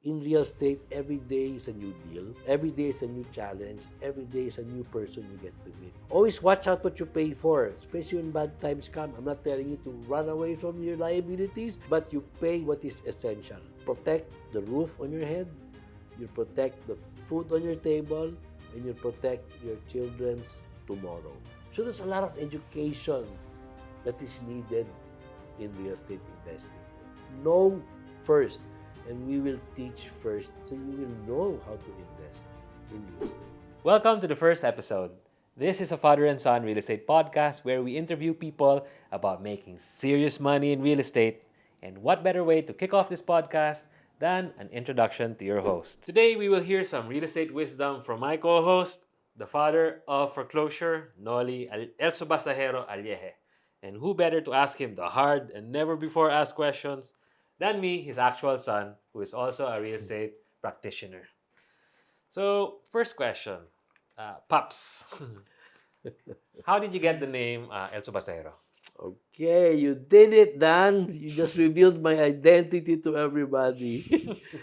in real estate, every day is a new deal. Every day is a new challenge. Every day is a new person you get to meet. Always watch out what you pay for, especially when bad times come. I'm not telling you to run away from your liabilities, but you pay what is essential. Protect the roof on your head. You protect the food on your table, and you protect your children's tomorrow. So there's a lot of education that is needed in real estate investing. Know first, and we will teach first, so you will know how to invest in real estate. Welcome to the first episode. This is a father and son real estate podcast where we interview people about making serious money in real estate. And what better way to kick off this podcast than an introduction to your host? Today we will hear some real estate wisdom from my co-host, the father of Foreclosure, Noli El Subastahero Alleje. And who better to ask him the hard and never before asked questions than me, his actual son, who is also a real estate practitioner. So, first question, Pops, how did you get the name El Subastahero? Okay, you did it, Dan. You just revealed my identity to everybody.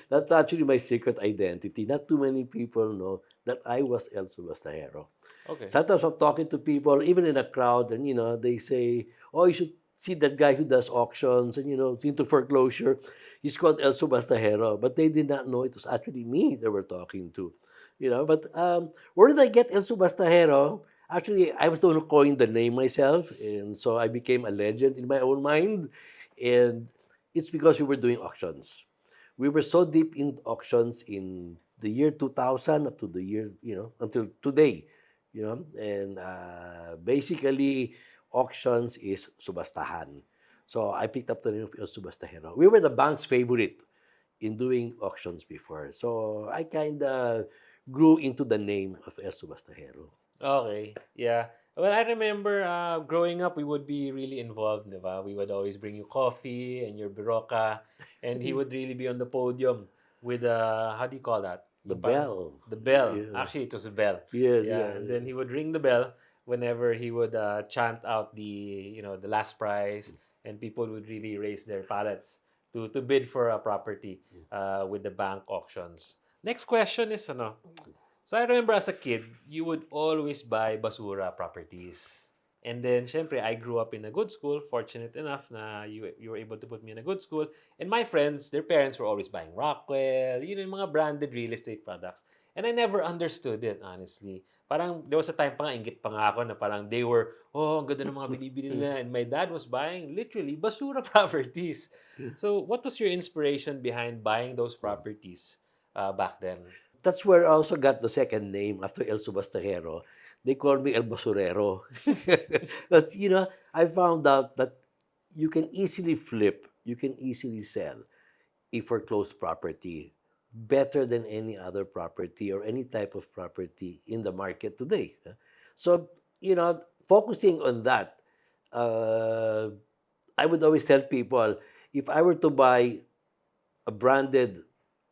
That's actually my secret identity. Not too many people know that I was El Subastahero. Okay. Sometimes I'm talking to people, even in a crowd, and they say, "Oh, you should see that guy who does auctions and into foreclosure. He's called El Subastahero," but they did not know it was actually me they were talking to. But where did I get El Subastahero? Actually, I was the one who coined the name myself, and so I became a legend in my own mind. And it's because we were doing auctions. We were so deep in auctions in the year 2000 up to the year, until today. And basically, auctions is subastahan. So I picked up the name of El Subastahero. We were the bank's favorite in doing auctions before. So I kind of grew into the name of El Subastahero. Okay, yeah. Well, I remember growing up, we would be really involved, di ba? We would always bring you coffee and your biroka, and he would really be on the podium with, how do you call that? The Yung parang- bell. The bell. Yeah. Actually, it was a bell. Yes, Yeah, yeah. and then he would ring the bell whenever he would chant out the last prize, and people would really raise their pallets to bid for a property with the bank auctions. Next question is, so I remember as a kid, you would always buy basura properties. And then, syempre, I grew up in a good school. Fortunate enough na you were able to put me in a good school. And my friends, their parents were always buying Rockwell, yung mga branded real estate products. And I never understood it, honestly. Parang, there was a time pa nga, inggit pa nga ako na parang they were, oh, ang ganda ng mga binibili nila. And my dad was buying, literally, basura properties. So, what was your inspiration behind buying those properties back then? That's where I also got the second name after El Subastahero. They call me El Basurero. Because, I found out that you can easily flip, you can easily sell a foreclosed property better than any other property or any type of property in the market today. So, focusing on that, I would always tell people, if I were to buy a branded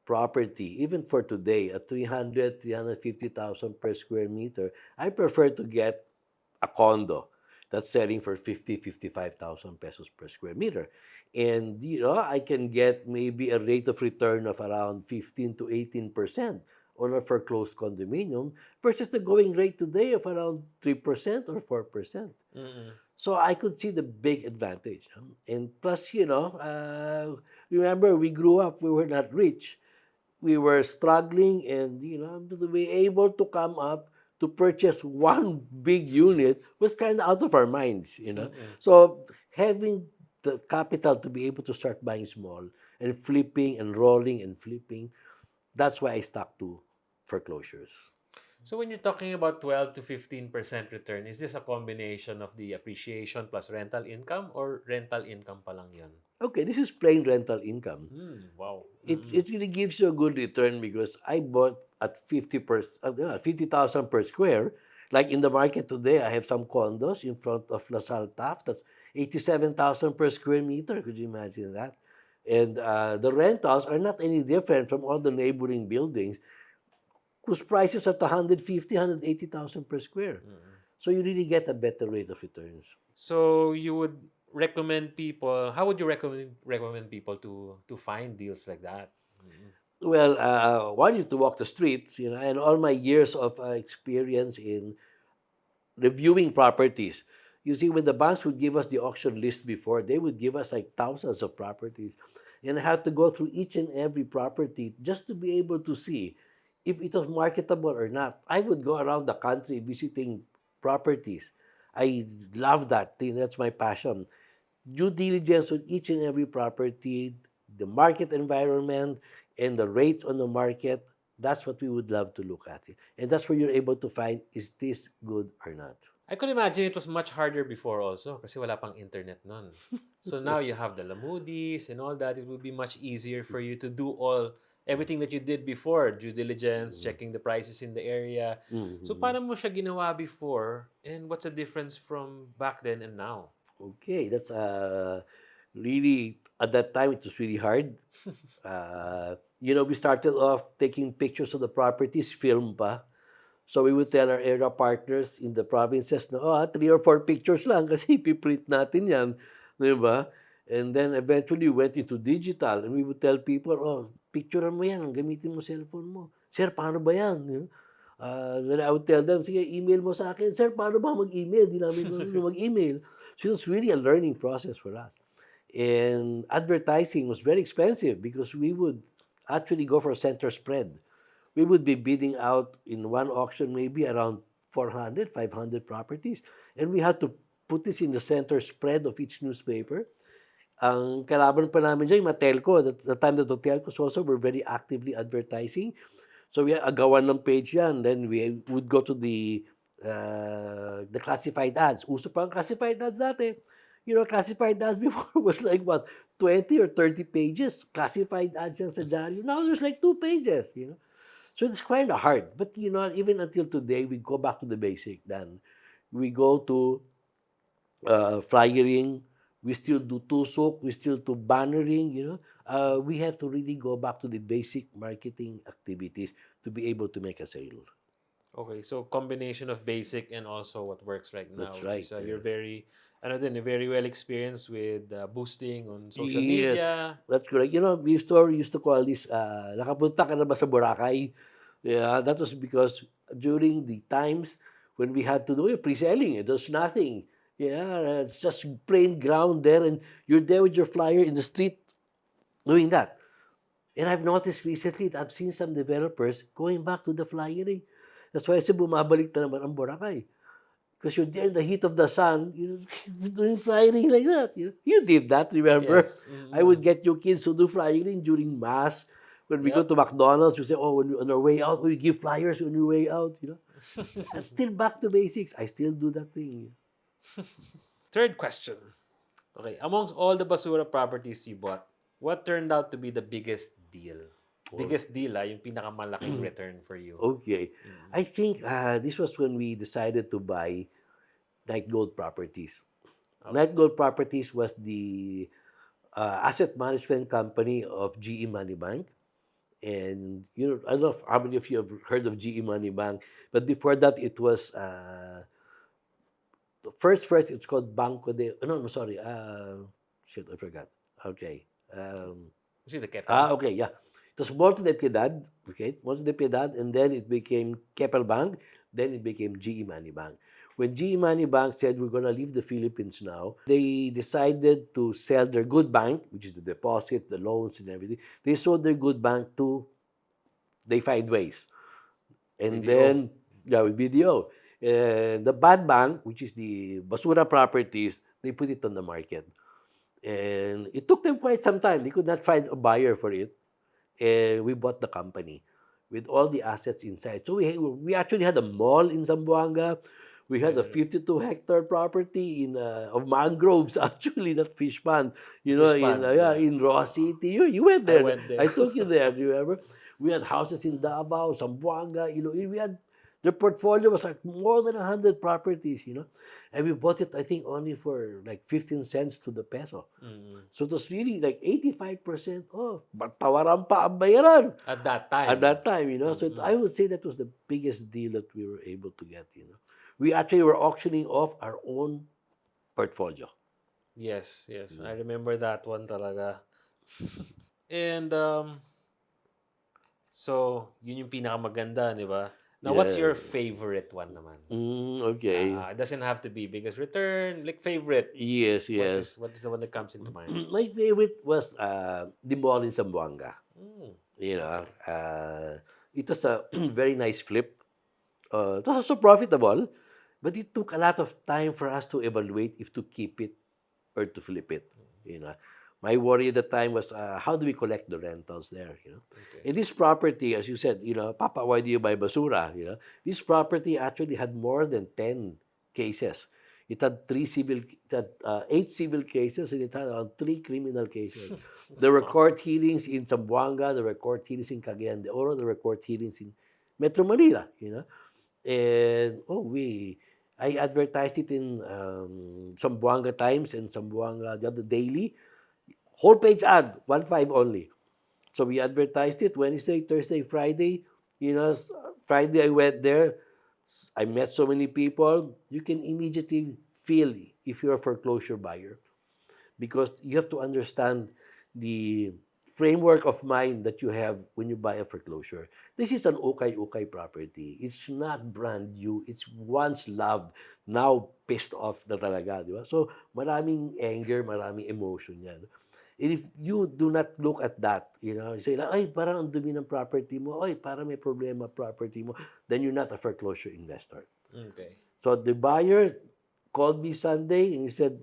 property, even for today, at 350,000 per square meter, I prefer to get a condo that's selling for 55,000 pesos per square meter. And, I can get maybe a rate of return of around 15 to 18% on a foreclosed condominium versus the going rate today of around 3% or 4%. So I could see the big advantage. And plus, remember, we grew up, we were not rich. We were struggling, and to be able to come up to purchase one big unit was kind of out of our minds. So having the capital to be able to start buying small and flipping and rolling and flipping, that's why I stuck to foreclosures. So when you're talking about 12 to 15% return, is this a combination of the appreciation plus rental income, or rental income pa lang yun? Okay, this is plain rental income. Wow. It really gives you a good return because I bought at 50,000 per square. Like in the market today, I have some condos in front of LaSalle Taft. That's 87,000 per square meter. Could you imagine that? And the rentals are not any different from all the neighboring buildings whose prices are 150, 180,000 per square. So you really get a better rate of returns. So you would recommend people, how would you recommend people to find deals like that? Well, one is to walk the streets, and all my years of experience in reviewing properties. You see, when the banks would give us the auction list before, they would give us like thousands of properties. And I had to go through each and every property just to be able to see if it was marketable or not. I would go around the country visiting properties. I love that thing. That's my passion. Due diligence on each and every property, the market environment, and the rates on the market. That's what we would love to look at. And that's where you're able to find, is this good or not? I could imagine it was much harder before also kasi wala pang internet nun. So now you have the Lamudis and all that. It would be much easier for you to do everything that you did before, due diligence, checking the prices in the area. So Mhm. paano mo siya ginawa before and what's the difference from back then and now? Okay, that's really, at that time, it was really hard. We started off taking pictures of the properties, film pa. So we would tell our area partners in the provinces na, 3 or 4 pictures lang kasi ipiprint natin yan. Di ba? And then eventually we went into digital and we would tell people, picturean mo yan, gamitin mo cellphone mo. Sir, paano ba yan? Then I would tell them, sige, email mo sa akin. Sir, paano ba mag-email? Di namin mag-email. So it was really a learning process for us. And advertising was very expensive because we would actually go for center spread. We would be bidding out in one auction maybe around 400, 500 properties. And we had to put this in the center spread of each newspaper. Ang kalaban pa namin dyan, yung mga telco. The time that the telcos also were very actively advertising. So we agawan ng page yan. Then we would go to the classified ads. Uso pa ang classified ads dati. Classified ads before was like what, 20 or 30 pages. Classified ads yan sa dyaryo. Now there's like 2 pages. So it's kind of hard. But even until today, we go back to the basic. Then we go to flyering. We still do tusok. We still do bannering. We have to really go back to the basic marketing activities to be able to make a sale. Okay, so combination of basic and also what works right now, That's which right. is you're very well experienced with boosting on social Yes, media. that's correct. We used to call this, nakapunta ka na ba sa Boracay? Yeah, that was because during the times when we had to do pre-selling, there's nothing. Yeah, it's just plain ground there, and you're there with your flyer in the street doing that. And I've noticed recently that I've seen some developers going back to the flyering. That's why I said bumabalik na naman ang Boracay. Because you're there in the heat of the sun, doing flyering like that. You did that, remember? Yes. I would get your kids to do flyering during mass. When we go Yep. to McDonald's, you say, on our way out, we give flyers on your way out. And still back to basics. I still do that thing. Third question. Okay, amongst all the basura properties you bought, what turned out to be the biggest deal? Biggest deal, yung pinakamalaking return for you. Okay. I think this was when we decided to buy Night Gold Properties. Night Gold Properties was the asset management company of GE Money Bank. And, I don't know how many of you have heard of GE Money Bank, but before that, it was, first, it's called Banco de, no, sorry, shit, I forgot. Okay. See the Keppel? Okay, yeah. It was Monte de Piedad, okay, Monte de Piedad, and then it became Keppel Bank, then it became GE Money Bank. When GE Money Bank said we're going to leave the Philippines now, they decided to sell their good bank, which is the deposit, the loans, and everything. They sold their good bank to They Find Ways. And BDO. then, yeah, with BDO. And the bad bank, which is the Basura Properties, they put it on the market. And it took them quite some time. They could not find a buyer for it. And we bought the company with all the assets inside. So we actually had a mall in Zamboanga. We had a 52-hectare property of mangroves, actually, not fish pond. Fish pond, yeah. In Roa City. You went there. I went there. I took you there. Do you remember? We had houses in Davao, Zamboanga. We had their portfolio was like more than 100 properties. And we bought it, I think, only for like 15 cents to the peso. So it was really like 85% off. But tawaran pa ang bayaran. At that time. At that time, So I would say that was the biggest deal that we were able to get, We actually were auctioning off our own portfolio. Yes. I remember that one talaga. And So, yun yung pinakamaganda, di ba? Now, what's Yeah. your favorite one naman? Okay. It doesn't have to be biggest return, like favorite. Yes, yes. What is the one that comes into mind? My favorite was the mall in Zamboanga. Mm, You know, okay. it was a very nice flip. It was also profitable, but it took a lot of time for us to evaluate if to keep it or to flip it. You know, my worry at the time was how do we collect the rentals there? You know, Okay. in this property, as you said, you know, Papa, why do you buy basura? You know, this property actually had more than 10 cases. It had it had 8 civil cases, and it had around 3 criminal cases. There were Wow. court hearings in Zamboanga, there were court hearings in Cagayan de Oro, there were court hearings in Metro Manila. You know, and I advertised it in Zamboanga Times and Zamboanga the other daily. Whole page ad, 1.5 only. So we advertised it Wednesday, Thursday, Friday. You know, Friday I went there. I met so many people. You can immediately feel if you're a foreclosure buyer because you have to understand the framework of mind that you have when you buy a foreclosure. This is an okay property. It's not brand new. It's once loved, now pissed off na talaga, di ba? So, maraming anger, maraming emotion yan. And if you do not look at that, you know, you say, ay, parang ang dumi ng property mo, ay, parang may problema property mo, then you're not a foreclosure investor. Okay. So, the buyer called me Sunday and he said,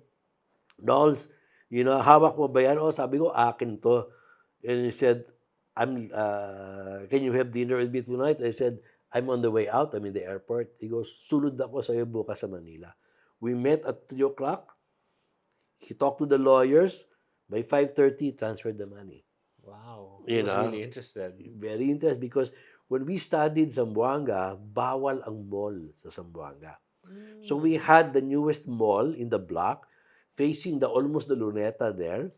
Dolls, you know, hawak mo ba yan? Oh, sabi ko, akin to. And he said, can you have dinner with me tonight? I said, I'm on the way out. I'm in the airport. He goes, sulod ako sa'yo bukas sa Manila. We met at 3 o'clock. He talked to the lawyers. By 5:30, transferred the money. Wow. He You was know, really interested. very interesting because when we studied Zamboanga, bawal ang mall sa Zamboanga. So we had the newest mall in the block, facing almost the Luneta there,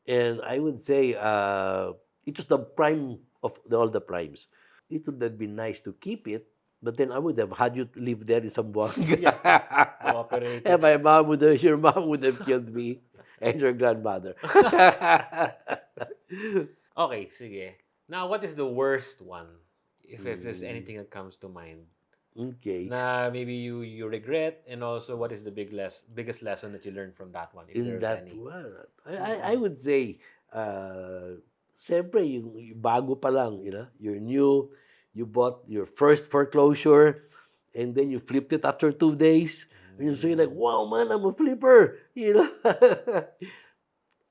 and I would say it was the prime of all the primes. It would have been nice to keep it, but then I would have had you live there in Yeah. Zamboanga. To operate And it. your mom would have killed me and your grandmother. Okay, sige. Now, what is the worst one? If there's Mm, anything that comes to mind. okay. Na maybe you regret, and also what is the biggest lesson that you learned from that one, if In there's that any? one, I would say, siyempre, yung bago pa lang, you know, you're new, you bought your first foreclosure, and then you flipped it after 2 days, and you say like, wow, man, I'm a flipper, you know.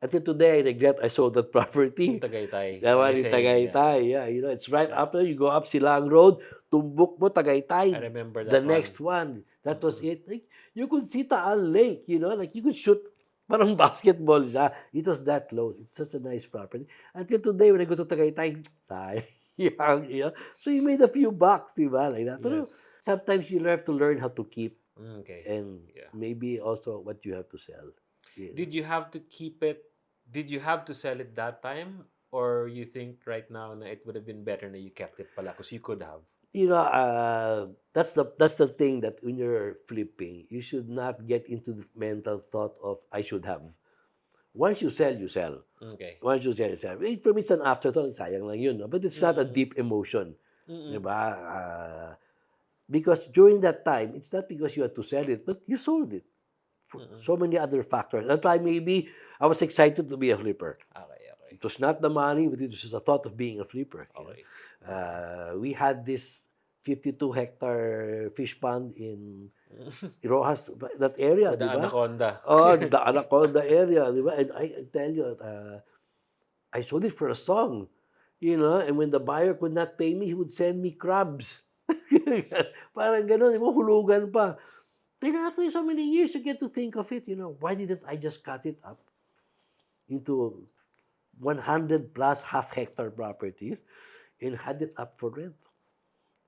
Until today, I regret I sold that Yung property. Tagaytay, That one you're in saying, yeah. Tagaytay, yeah, you know, it's right Yeah. after you go up Silang Road, tumbok mo I Tagaytay, remember the that one. next one. That was it. Like, you could see Taal Lake, you know, like you could shoot parang basketball siya. It was that low. It's such a nice property. Until today, when I go to Tagaytay, sayang, you know. So you made a few bucks, di ba? Like that. Pero Yes. sometimes you have to learn how to keep Okay. and Yeah. maybe also what you have to sell. You know? Did you have to keep it? Did you have to sell it that time? Or you think right now na it would have been better na you kept it pala? Because you could have. You know, that's the thing that when you're flipping, you should not get into the mental thought of I should have. Once you sell, you sell. Okay. Once you sell, you sell. For me, it's an afterthought. Sayang lang yun. No? But it's not a deep emotion. Mm-mm. Diba? Because during that time, it's not because you had to sell it, but you sold it. For so many other factors. At that time, maybe I was excited to be a flipper. Okay, okay. It was not the money, but it was just a thought of being a flipper. You know? Okay. We had this 52-hectare fish pond in Rojas, that area, The di ba? anaconda. Oh, the Anaconda area, di ba? And I tell you, I sold it for a song, you know, and when the buyer could not pay me, he would send me crabs. Parang gano'n, di ba? Hulugan pa. Then after so many years, you get to think of it, you know, why didn't I just cut it up into 100 plus half-hectare properties and had it up for rent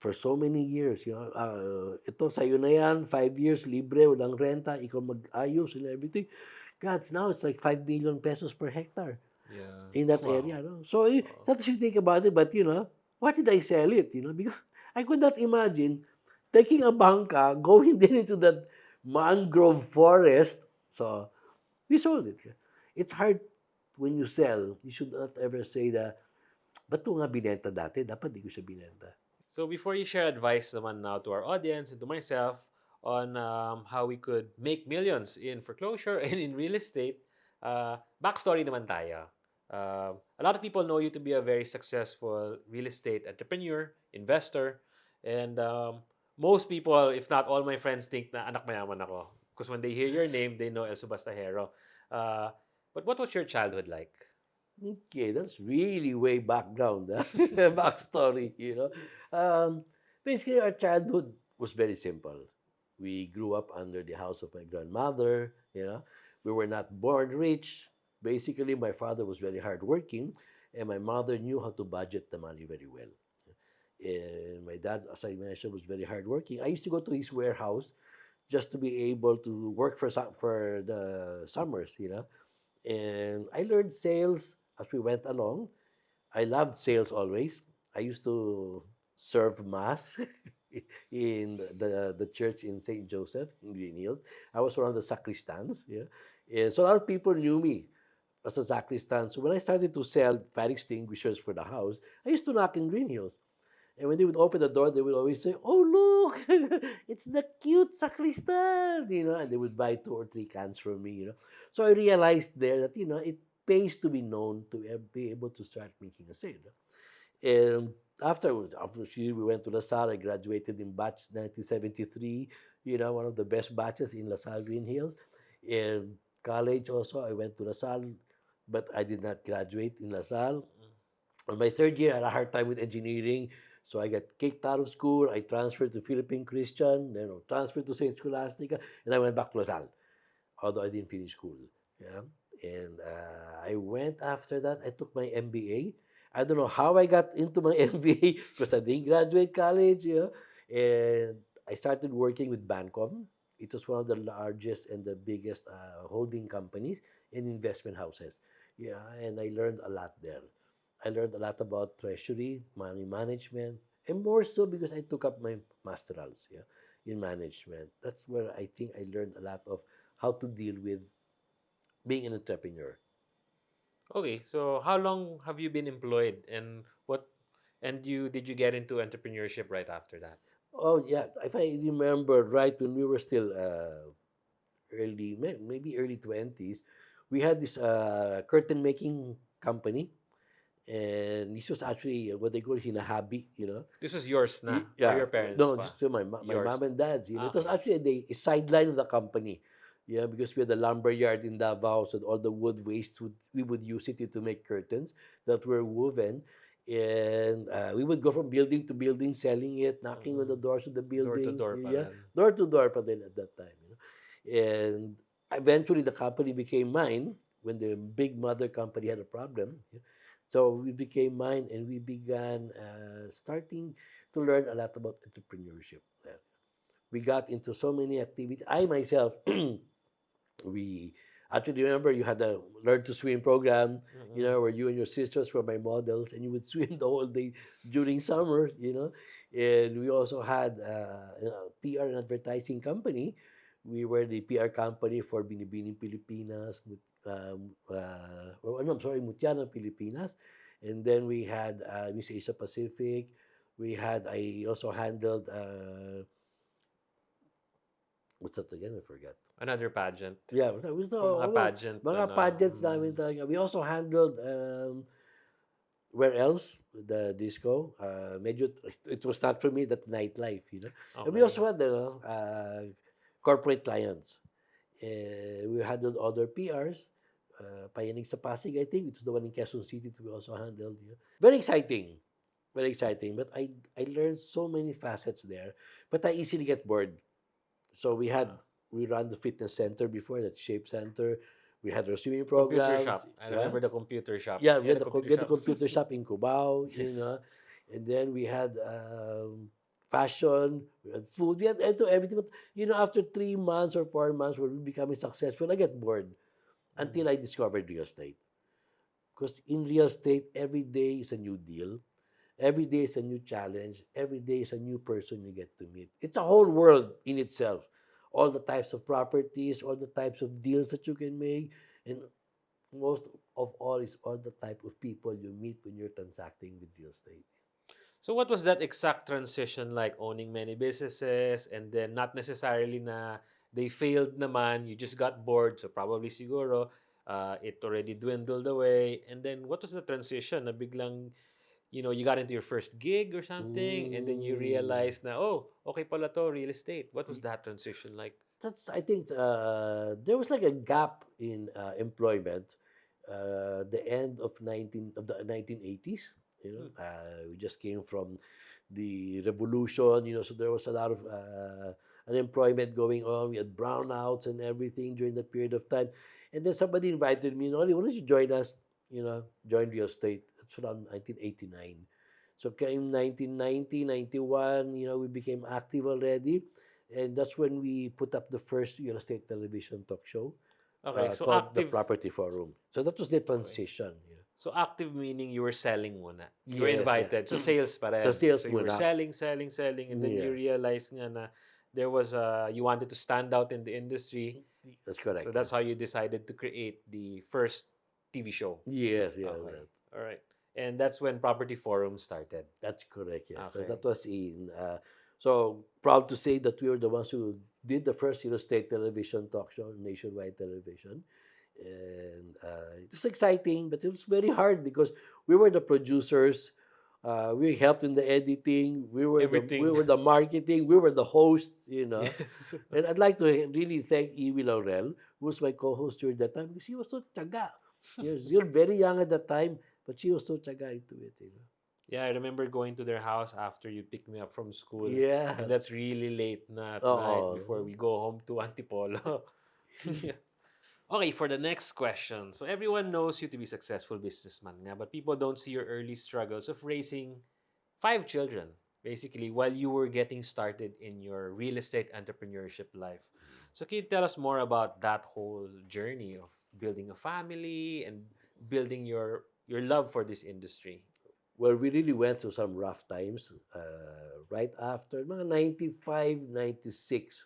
for so many years. You know, ito sa'yo na yan, 5 years, libre, walang renta, ikaw mag-ayos and everything. God, now it's like 5 million pesos per hectare Yeah. in that Wow. area. No? So, sometimes you think about it, but, you know, why did I sell it? You know, because I could not imagine taking a bangka, going then into that mangrove forest. So, we sold it. It's hard when you sell. You should not ever say that Ba't ko nga binenta dati? Dapat di ko siya binenta. So before you share advice naman now to our audience and to myself on how we could make millions in foreclosure and in real estate, backstory naman tayo. A lot of people know you to be a very successful real estate entrepreneur, investor, and most people, if not all my friends, think na anak mayaman ako. Because when they hear your name, they know El Subastahero. Uh, but what was your childhood like? Okay, that's really way background, backstory, Basically, our childhood was very simple. We grew up under the house of my grandmother. We were not born rich. Basically, my father was very hardworking, and my mother knew how to budget the money very well. And my dad, as I mentioned, was very hardworking. I used to go to his warehouse just to be able to work for the summers. And I learned sales as we went along. I loved sales always. I used to serve mass in the church in St. Joseph in Green Hills. I was one of the sacristans. Yeah. And so a lot of people knew me as a sacristan. So when I started to sell fire extinguishers for the house, I used to knock in Green Hills. And when they would open the door, they would always say, "Oh, look, it's the cute sacristan," and they would buy 2 or 3 cans from me. So I realized there that, it pays to be known to be able to start making a sale. And after we went to LaSalle. I graduated in batch 1973, one of the best batches in LaSalle Green Hills. And college also, I went to LaSalle, but I did not graduate in LaSalle. On my third year, I had a hard time with engineering. So I got kicked out of school. I transferred to Philippine Christian, then transferred to St. Scholastica, and I went back to LaSalle, although I didn't finish school. Yeah. And I went after that. I took my MBA. I don't know how I got into my MBA because I didn't graduate college. And I started working with Bancom. It was one of the largest and the biggest holding companies and investment houses. Yeah, and I learned a lot there. I learned a lot about treasury, money management, and more so because I took up my masterals, in management. That's where I think I learned a lot of how to deal with being an entrepreneur. Okay, so how long have you been employed, and you did you get into entrepreneurship right after that? Oh yeah, if I remember right, when we were still maybe early 20s, we had this curtain making company, and this was actually what they call hinahabi. This was yours na or Yeah, your parents no, pa? just to my Yours. mom and dad's. Ah, It was okay. actually a sideline of the company. Yeah, because we had the lumber yard in Davao, so all the wood waste we would use it to make curtains that were woven, and we would go from building to building, selling it, knocking on the Mm-mm. doors of the Door to buildings. door pa Yeah, rin. door to door, pa din at that time. And eventually the company became mine when the big mother company had a problem. Yeah. So we became mine, and we began starting to learn a lot about entrepreneurship there. We got into so many activities. I myself, we actually remember you had a learn to swim program, Mm-mm. where you and your sisters were my models, and you would swim the whole day during summer. And we also had a PR and advertising company. We were the PR company for Binibining Pilipinas, I'm sorry, Mutiana Pilipinas. And then we had Miss Asia Pacific. I also handled, what's that again? I forgot. Another pageant. Yeah, we Mga saw pageant, mga ano. pageants namin talaga. We also handled, where else? The disco. Medyo, it was not for me, that nightlife. And we Okay. also had, corporate clients. We handled other PRs. Payanig sa Pasig, I think. It was the one in Quezon City that we also handled. Very exciting. Very exciting. But I learned so many facets there. But I easily get bored. So Ah. we ran the fitness center before, that shape center. We had our swimming Computer programs. shop. I Yeah. remember the computer shop. Yeah, You had a we computer had the shop? computer shop in Cubao, Yes. and then we had fashion, we had food, we had everything. But after 3 months or 4 months, when we becoming successful, I get bored Mm. until I discovered real estate. Because in real estate, every day is a new deal. Every day is a new challenge. Every day is a new person you get to meet. It's a whole world in itself. All the types of properties, all the types of deals that you can make. And most of all is all the type of people you meet when you're transacting with real estate. So what was that exact transition like, owning many businesses and then not necessarily na they failed naman, you just got bored, so probably siguro it already dwindled away. And then what was the transition na biglang, you got into your first gig or something and then you Mm. realized na, oh, okay pala to, real estate. What was that transition like? That's I think there was like a gap in employment. The end of 1980s. Hmm. We just came from the revolution. So there was a lot of unemployment going on. We had brownouts and everything during that period of time. And then somebody invited me, Noli, why don't you join us? Join real estate. That's around 1989. So came 1990, 91, we became active already. And that's when we put up the first real estate television talk show Okay, so called The active. Property Forum. So that was the Okay. transition. So active meaning you were selling muna. You were Yes, yeah. invited. So sales pa So rin. sales So you were muna. selling, selling, selling, and then you Yeah, realized nga na there was you wanted to stand out in the industry. that's So correct, that's yes. how you decided to create the first TV show. Yes, yes, Okay. yes. All right. And that's when Property Forum started. That's correct, yes. So Okay. that was so proud to say that we were the ones who did the first real estate television talk show, nationwide television. And it was exciting, but it was very hard because we were the producers. We helped in the editing. We Everything. were the marketing. We were the hosts. Yes. And I'd like to really thank Iwi Laurel, who was my co-host during that time, because she was so tiyaga. You're very young at that time, but she was so tiyaga into it. Yeah, I remember going to their house after you picked me up from school. And Yeah. that's really late na at night before Oh. we go home to Antipolo. Yeah. Okay, for the next question. So everyone knows you to be successful businessman nga, but people don't see your early struggles of raising 5 children, basically, while you were getting started in your real estate entrepreneurship life. So can you tell us more about that whole journey of building a family and building your love for this industry? Well, we really went through some rough times right after mga 95, 96.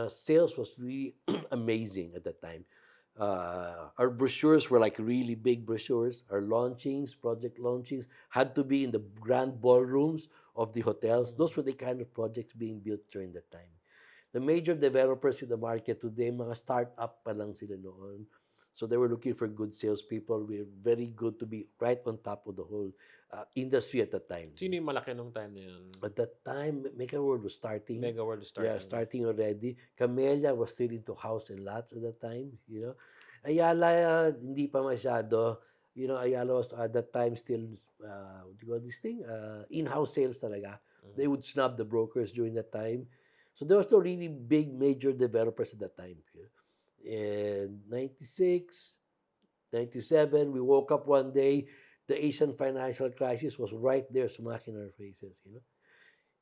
Sales was really amazing at that time. Our brochures were like really big brochures. Our launchings, project launchings, had to be in the grand ballrooms of the hotels. Those were the kind of projects being built during that time. The major developers in the market today, mga start-up pa lang sila noon. So they were looking for good salespeople. We're very good to be right on top of the whole industry at that time. Sino yung malaki nung time na yun? At that time, Mega World was starting. Mega World was Yeah, starting. starting already. Camellia was still into house and lots at that time. Ayala, hindi pa masyado. Ayala was at that time still, what do you call this thing? In-house sales talaga. They would snub the brokers during that time. So there was no really big major developers at that time. And 96, 97, we woke up one day, the Asian financial crisis was right there, smacking our faces.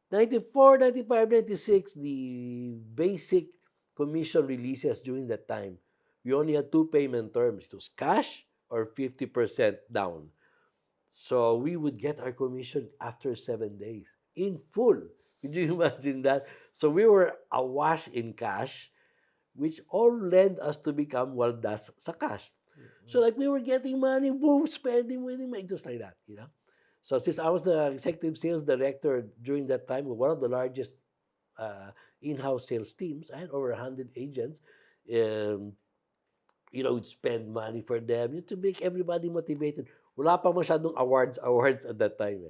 94, 95, 96, the basic commission releases during that time. We only had two payment terms. It was cash or 50% down. So we would get our commission after 7 days in full. Could you imagine that? So we were awash in cash, which all led us to become wildest sa cash. So like we were getting money, boom, spending, winning, just like that. So since I was the executive sales director during that time, one of the largest in-house sales teams, I had over 100 agents. We'd spend money for them to make everybody motivated. Wala pa masyadong awards at that time.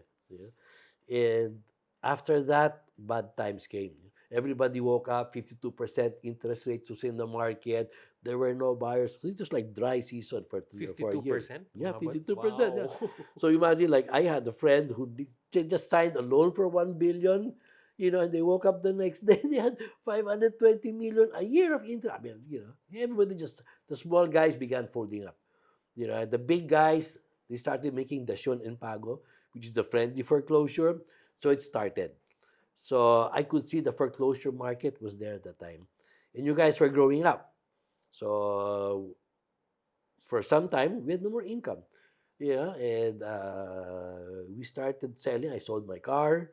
And after that, bad times came. Everybody woke up, 52% interest rate was in the market. There were no buyers. It was like dry season for 3 or 4 years. 52%? Yeah, Umabot? 52%. Yeah. Wow. So imagine, like, I had a friend who just signed a loan for 1 billion, and they woke up the next day, they had 520 million a year of interest. I mean, everybody the small guys began folding up. The big guys, they started making the Dacion and Pago, which is the friendly foreclosure. So it started. So I could see the foreclosure market was there at the time. And you guys were growing up. So for some time, we had no more income. And we started selling. I sold my car.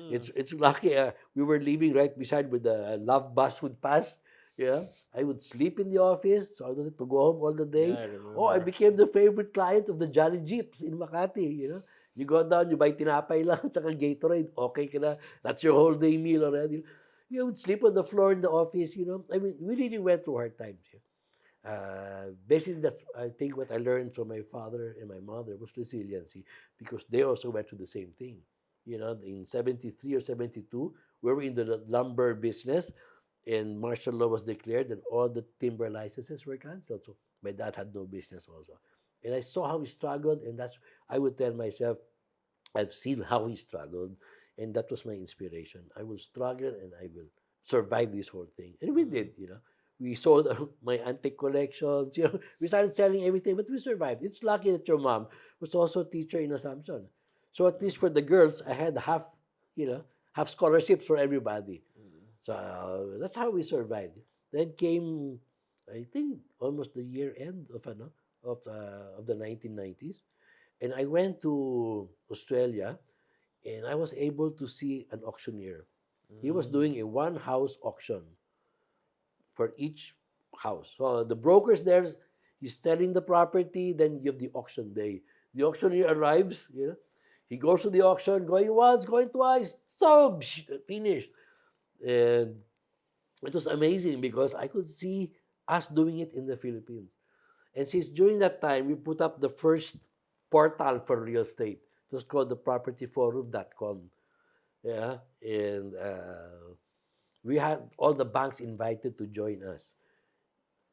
It's lucky we were living right beside where the love bus would pass. Yeah, I would sleep in the office, so I don't need to go home all the Yeah, day. I Oh, I remember. became the favorite client of the Jolly Gyps in Makati, you know. You go down, you buy tinapay lang, tsaka Gatorade, okay ka na. That's your whole day meal already. You would sleep on the floor in the office, you know. I mean, we really went through hard times. Yeah. Basically, that's, I think, what I learned from my father and my mother was resiliency, because they also went through the same thing. You know, in 73 or 72, we were in the lumber business, and martial law was declared, and all the timber licenses were canceled. So my dad had no business also. And I saw how he struggled, and that's, I would tell myself, I've seen how he struggled, and that was my inspiration. I will struggle and I will survive this whole thing. And we Mm. did, you know. We sold my antique collections, you know. We started selling everything, but we survived. It's lucky that your mom was also a teacher in Assumption. So at least for the girls, I had half, you know, half scholarships for everybody. Mm. So that's how we survived. Then came, I think, almost the year end of of the 1990s, and I went to Australia, and I was able to see an auctioneer. He was Mm. doing a one house auction for each house. So the brokers there, he's selling the property, then you have the auction day. The auctioneer arrives, you know, he goes to the auction, going once, going twice, sold, finished. And it was amazing because I could see us doing it in the Philippines. And since during that time, we put up the first portal for real estate. It was called the propertyforum.com. Yeah. And we had all the banks invited to join us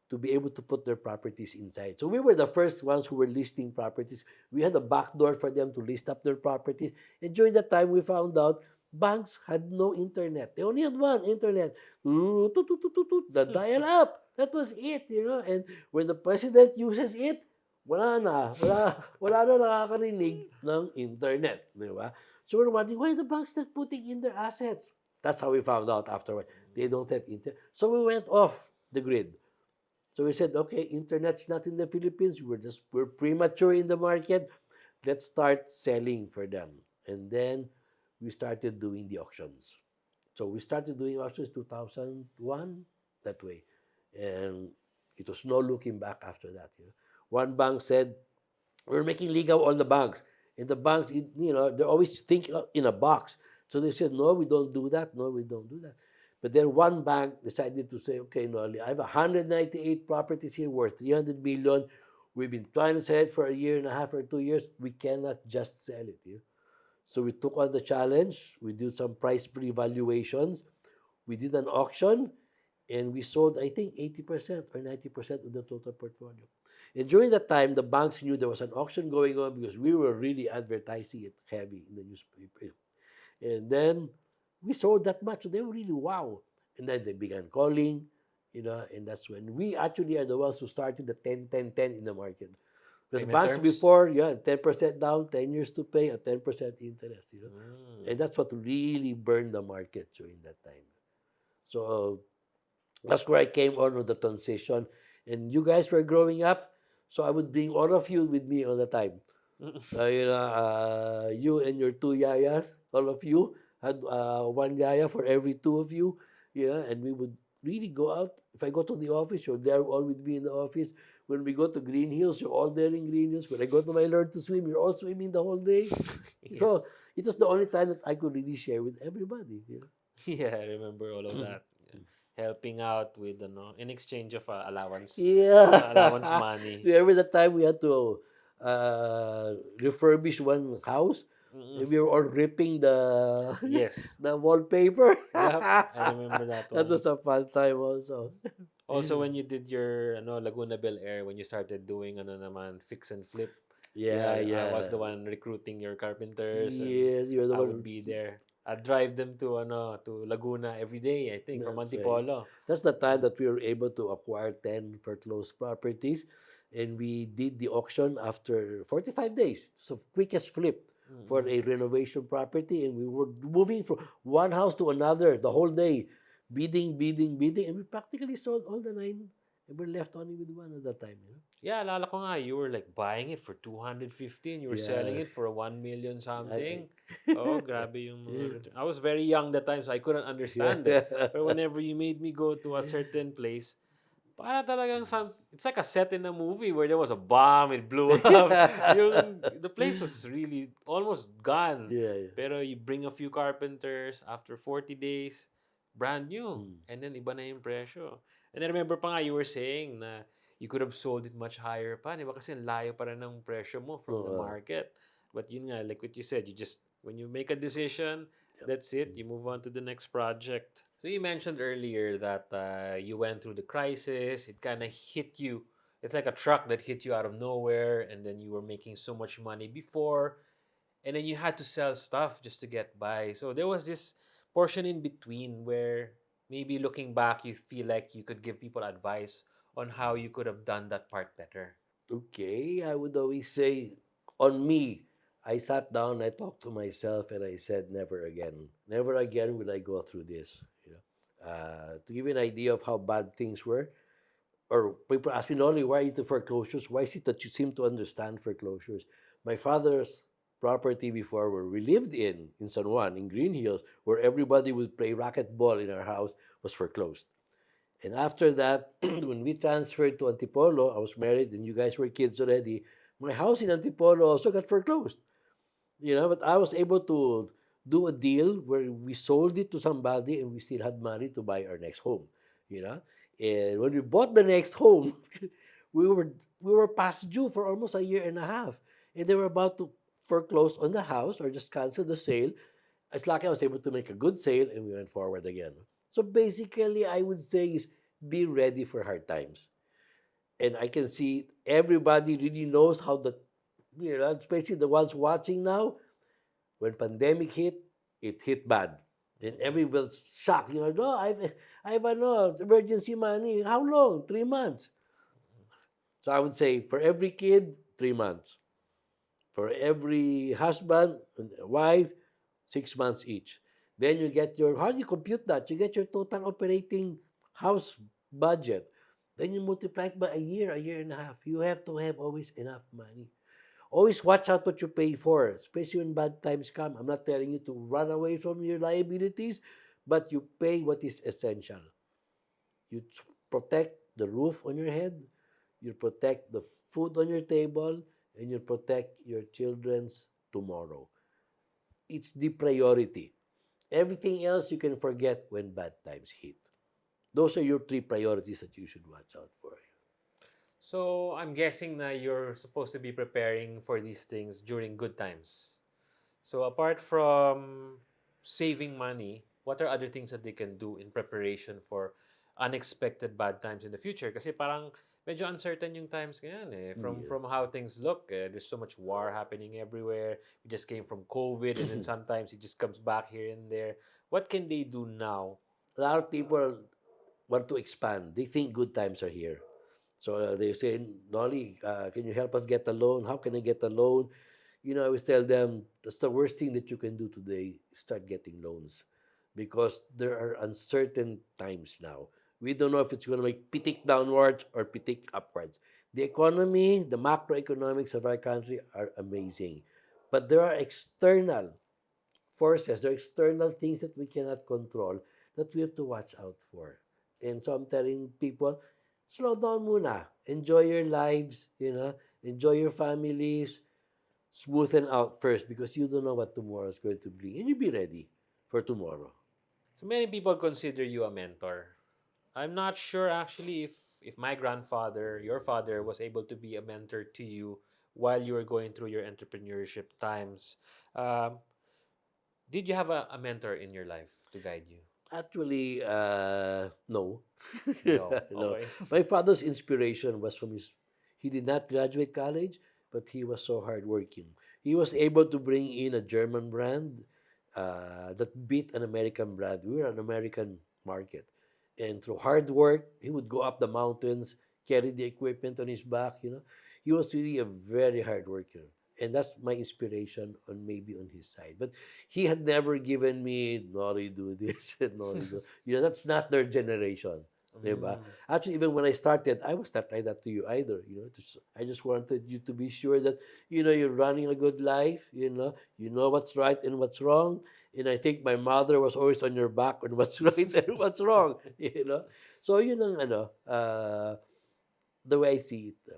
to be able to put their properties inside. So we were the first ones who were listing properties. We had a back door for them to list up their properties. And during that time, we found out banks had no internet. They only had one internet. The dial up. That was it, you know. And when the president uses it, wala na nakakarinig ng internet, di ba? So we're wondering, why are the banks not putting in their assets? That's how we found out afterward. They don't have internet. So we went off the grid. So we said, okay, internet's not in the Philippines. We're premature in the market. Let's start selling for them. And then we started doing the auctions. So we started doing auctions 2001 that way. And it was no looking back after that. You know. One bank said, we're making legal all the banks. And the banks, you know, they always think in a box. So they said, no, we don't do that. No, we don't do that. But then one bank decided to say, okay, no, I have 198 properties here worth 300 million. We've been trying to sell it for a year and a half or 2 years. We cannot just sell it. You know? So we took on the challenge. We did some price revaluations. We did an auction, and we sold, I think, 80% or 90% of the total portfolio. And during that time, the banks knew there was an auction going on because we were really advertising it heavy in the newspaper. And then we sold that much. So they were really wow. And then they began calling, you know, and that's when we actually are the ones who started the 10-10-10 in the market. Because Payment banks terms? before, yeah, 10% down, 10 years to pay, at 10% interest, you know. Mm. And that's what really burned the market during that time. So that's where I came on with the transition. And you guys were growing up, so I would bring all of you with me all the time. You know, you and your two yayas, all of you had one yaya for every two of you. You know, and we would really go out. If I go to the office, you're there all with me in the office. When we go to Green Hills, you're all there in Green Hills. When I go to my learn to swim, you're all swimming the whole day. So Yes. it was the only time that I could really share with everybody. You know? Yeah, I remember all of that. Yeah. Helping out with, in exchange of allowance Yeah. money. Remember the time we had to refurbish one house? Mm. And we were all ripping the Yes. the wallpaper. Yep, I remember that That one. was a fun time also. Also, when you did your Laguna Bel Air, when you started doing fix and flip, Yeah, yeah, I was yeah. the one recruiting your carpenters, and Yes, you're the I one would be there. I'd drive them to Laguna every day, I think, from that's right. Antipolo. That's the time that we were able to acquire 10 foreclosed properties. And we did the auction after 45 days. So quickest flip for Mm-mm. a renovation property. And we were moving from one house to another the whole day, bidding, bidding, bidding. And we practically sold all the nine And we're left only with one at that time, you know? Yeah, alala ko nga, you were like buying it for 250 and you were selling Yeah. it for 1 million I, something. Oh, grabe yung mga return. I was very young that time, so I couldn't understand it. yeah. But whenever you made me go to a certain place, para talagang it's like a set in a movie where there was a bomb, it blew up. The place was really almost gone. Yeah, yeah. Pero you bring a few carpenters after 40 days, brand new. Mm. And then iba na yung presyo. And I remember pa nga you were saying na you could have sold it much higher pa, di ba? Kasi ang layo pa rin ng presyo mo from the Oo. market. But yun nga, like what you said, you just, when you make a decision, Yep. that's it. You move on to the next project. So you mentioned earlier that you went through the crisis. It kind of hit you. It's like a truck that hit you out of nowhere, and then you were making so much money before, and then you had to sell stuff just to get by. So there was this portion in between where maybe looking back, you feel like you could give people advice on how you could have done that part better. Okay, I would always say, on me, I sat down, I talked to myself, and I said, never again. Never again will I go through this. You know, to give you an idea of how bad things were, or people ask me, Noli, why are you into foreclosures? Why is it that you seem to understand foreclosures? My father's property before, where we lived in San Juan, in Green Hills, where everybody would play racquetball in our house, was foreclosed. And after that, when we transferred to Antipolo, I was married and you guys were kids already. My house in Antipolo also got foreclosed. You know, but I was able to do a deal where we sold it to somebody and we still had money to buy our next home. You know, and when we bought the next home, we were we were past due for almost a year and a half, and they were about to foreclose on the house or just cancel the sale. It's lucky I was able to make a good sale and we went forward again. So basically, I would say is be ready for hard times. And I can see everybody really knows how the, you know, especially the ones watching now, when pandemic hit, it hit bad. And everyone's shocked. You know, no, I've no emergency money. How long? 3 months. So I would say for every kid, 3 months. For every husband and wife, 6 months each. Then you get your, how do you compute that? You get your total operating house budget. Then you multiply it by a year and a half. You have to have always enough money. Always watch out what you pay for, especially when bad times come. I'm not telling you to run away from your liabilities, but you pay what is essential. You protect the roof on your head, you protect the food on your table, and you protect your children's tomorrow. It's the priority. Everything else you can forget when bad times hit. Those are your three priorities that you should watch out for. So I'm guessing that you're supposed to be preparing for these things during good times. So apart from saving money, what are other things that they can do in preparation for unexpected bad times in the future? Kasi parang medyo uncertain yung times ngayon eh. From Yes. how things look, there's so much war happening everywhere. We just came from COVID and then sometimes it just comes back here and there. What can they do now? A lot of people want to expand. They think good times are here. So they say, Nolly, can you help us get a loan? How can I get a loan? You know, I always tell them that's the worst thing that you can do today. Start getting loans, because there are uncertain times now. We don't know if it's going to make pitik downwards or pitik upwards. The economy, the macroeconomics of our country are amazing, but there are external forces, there are external things that we cannot control that we have to watch out for. And so I'm telling people, slow down muna. Enjoy your lives, you know, enjoy your families, smoothen out first, because you don't know what tomorrow is going to bring. And you be ready for tomorrow. So many people consider you a mentor. I'm not sure actually if my grandfather, your father, was able to be a mentor to you while you were going through your entrepreneurship times. Um, did you have a mentor in your life to guide you? Actually, no. No. No. Okay. My father's inspiration was from his, he did not graduate college, but he was so hardworking. He was able to bring in a German brand that beat an American brand. We were an American market. And through hard work, he would go up the mountains, carry the equipment on his back, you know. He was really a very hard worker. And that's my inspiration on maybe on his side. But he had never given me, Nori, do this, and Nori, do. You know, that's not their generation. Diba? Mm. Actually, even when I started, I was not like that to you either. I just wanted you to be sure that you're running a good life. You know what's right and what's wrong. And I think my mother was always on your back on what's right and what's wrong. So the way I see it.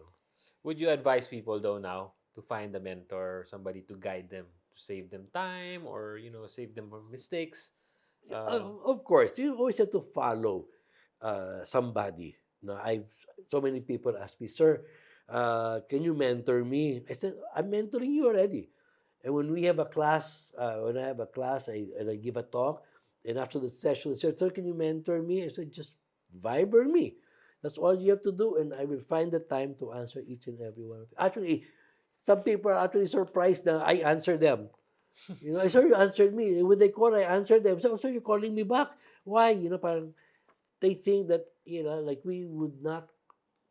Would you advise people though now to find a mentor, somebody to guide them, to save them time, or save them from mistakes? Of course, you always have to follow somebody. I've so many people ask me, sir, can you mentor me? I said, I'm mentoring you already. And when we have a class, when I have a class, and I give a talk, and after the session, they said, sir, can you mentor me? I said, just Viber me. That's all you have to do, and I will find the time to answer each and every one of you. Actually, some people are actually surprised that I answer them. I saw you answered me. When they call, I answered them. So you're calling me back. Why? Parang they think that, like we would not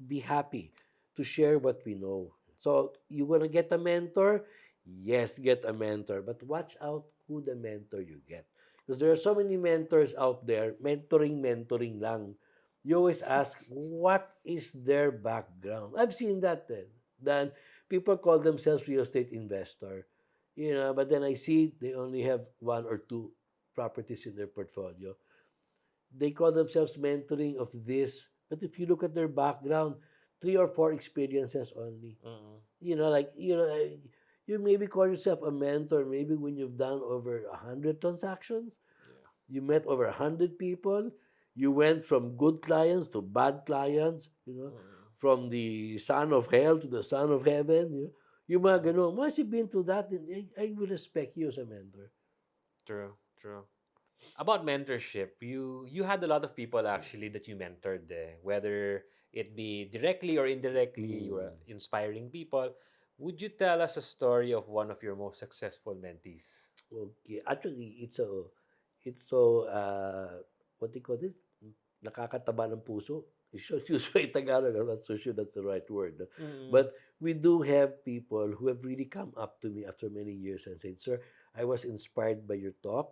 be happy to share what we know. So you want to get a mentor? Yes, get a mentor. But watch out who the mentor you get. Because there are so many mentors out there, mentoring lang. You always ask, what is their background? I've seen that then. Then people call themselves real estate investor. But then I see they only have one or two properties in their portfolio. They call themselves mentoring of this, but if you look at their background, three or four experiences only. Mm-mm. Like you maybe call yourself a mentor maybe when you've done over 100 transactions, Yeah. you met over 100 people, you went from good clients to bad clients, Mm-mm. from the son of hell to the son of heaven. Yung mga ganun. Once you've been through that, then I will respect you as a mentor. True, true. About mentorship, you had a lot of people actually that you mentored, whether it be directly or indirectly, you were Mm. inspiring people. Would you tell us a story of one of your most successful mentees? Okay. Actually, it's so, what do you call it? Nakakataba ng puso. Usually in Tagalog, I'm not so sure that's the right word. No? Mm-mm. But we do have people who have really come up to me after many years and said, sir, I was inspired by your talk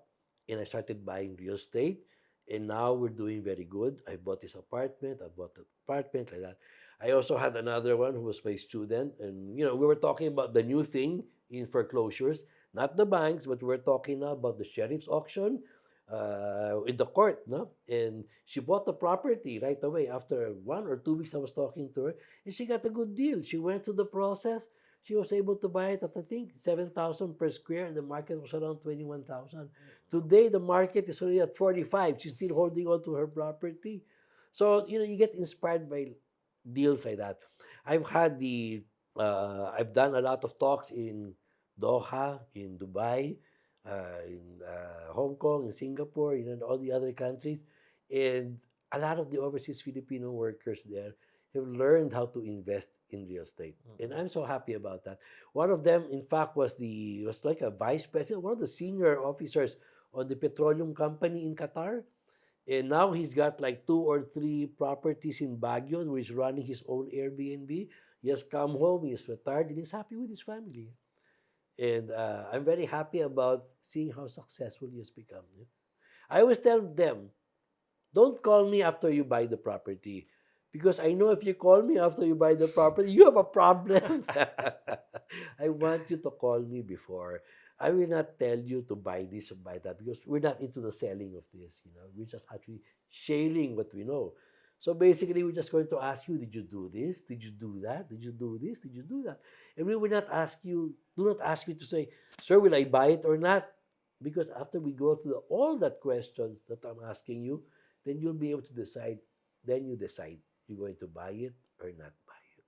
and I started buying real estate. And now we're doing very good. I bought this apartment, I bought an apartment, like that. I also had another one who was my student. And, we were talking about the new thing in foreclosures, not the banks, but we're talking now about the sheriff's auction in the court, no? And she bought the property right away. After 1 or 2 weeks, I was talking to her, and she got a good deal. She went through the process. She was able to buy it at, I think, 7,000 per square, and the market was around 21,000. Today, the market is only at 45. She's still holding on to her property. So, you get inspired by deals like that. I've done a lot of talks in Doha, in Dubai, in Hong Kong, in Singapore, and all the other countries. And a lot of the overseas Filipino workers there have learned how to invest in real estate. And Mm-mm. I'm so happy about that. One of them, in fact, was like a vice president, one of the senior officers on the petroleum company in Qatar. And now he's got like 2 or 3 properties in Baguio where he's running his own Airbnb. He has come home, he's retired, and he's happy with his family. And I'm very happy about seeing how successful he has become. I always tell them, don't call me after you buy the property. Because I know if you call me after you buy the property, you have a problem. I want you to call me before. I will not tell you to buy this or buy that because we're not into the selling of this. We're just actually sharing what we know. So basically, we're just going to ask you, did you do this? Did you do that? Did you do this? Did you do that? And we will not ask you, do not ask me to say, sir, will I buy it or not? Because after we go through all that questions that I'm asking you, then you'll be able to decide. Then you decide you're going to buy it or not buy it.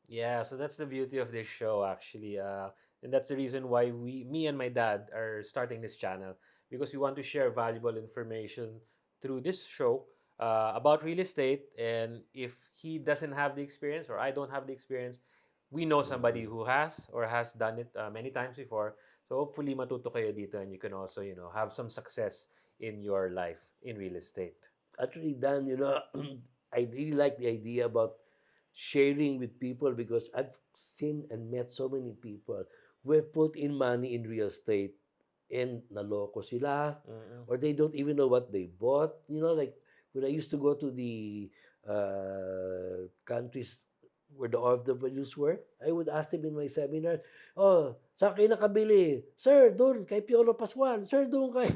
Yeah, so that's the beauty of this show, actually. And that's the reason why me and my dad are starting this channel because we want to share valuable information through this show about real estate. And if he doesn't have the experience or I don't have the experience, we know somebody Mm. who has or has done it many times before. So hopefully matuto kayo dito and you can also, have some success in your life in real estate. Actually, Dan, I really like the idea about sharing with people because I've seen and met so many people who have put in money in real estate and naloko sila Mm-mm. or they don't even know what they bought. Like When I used to go to the countries where the OFWs were, I would ask them in my seminar, oh, saan kayo nakabili? Sir, doon, kay Piolo Pascual. Sir, doon kay,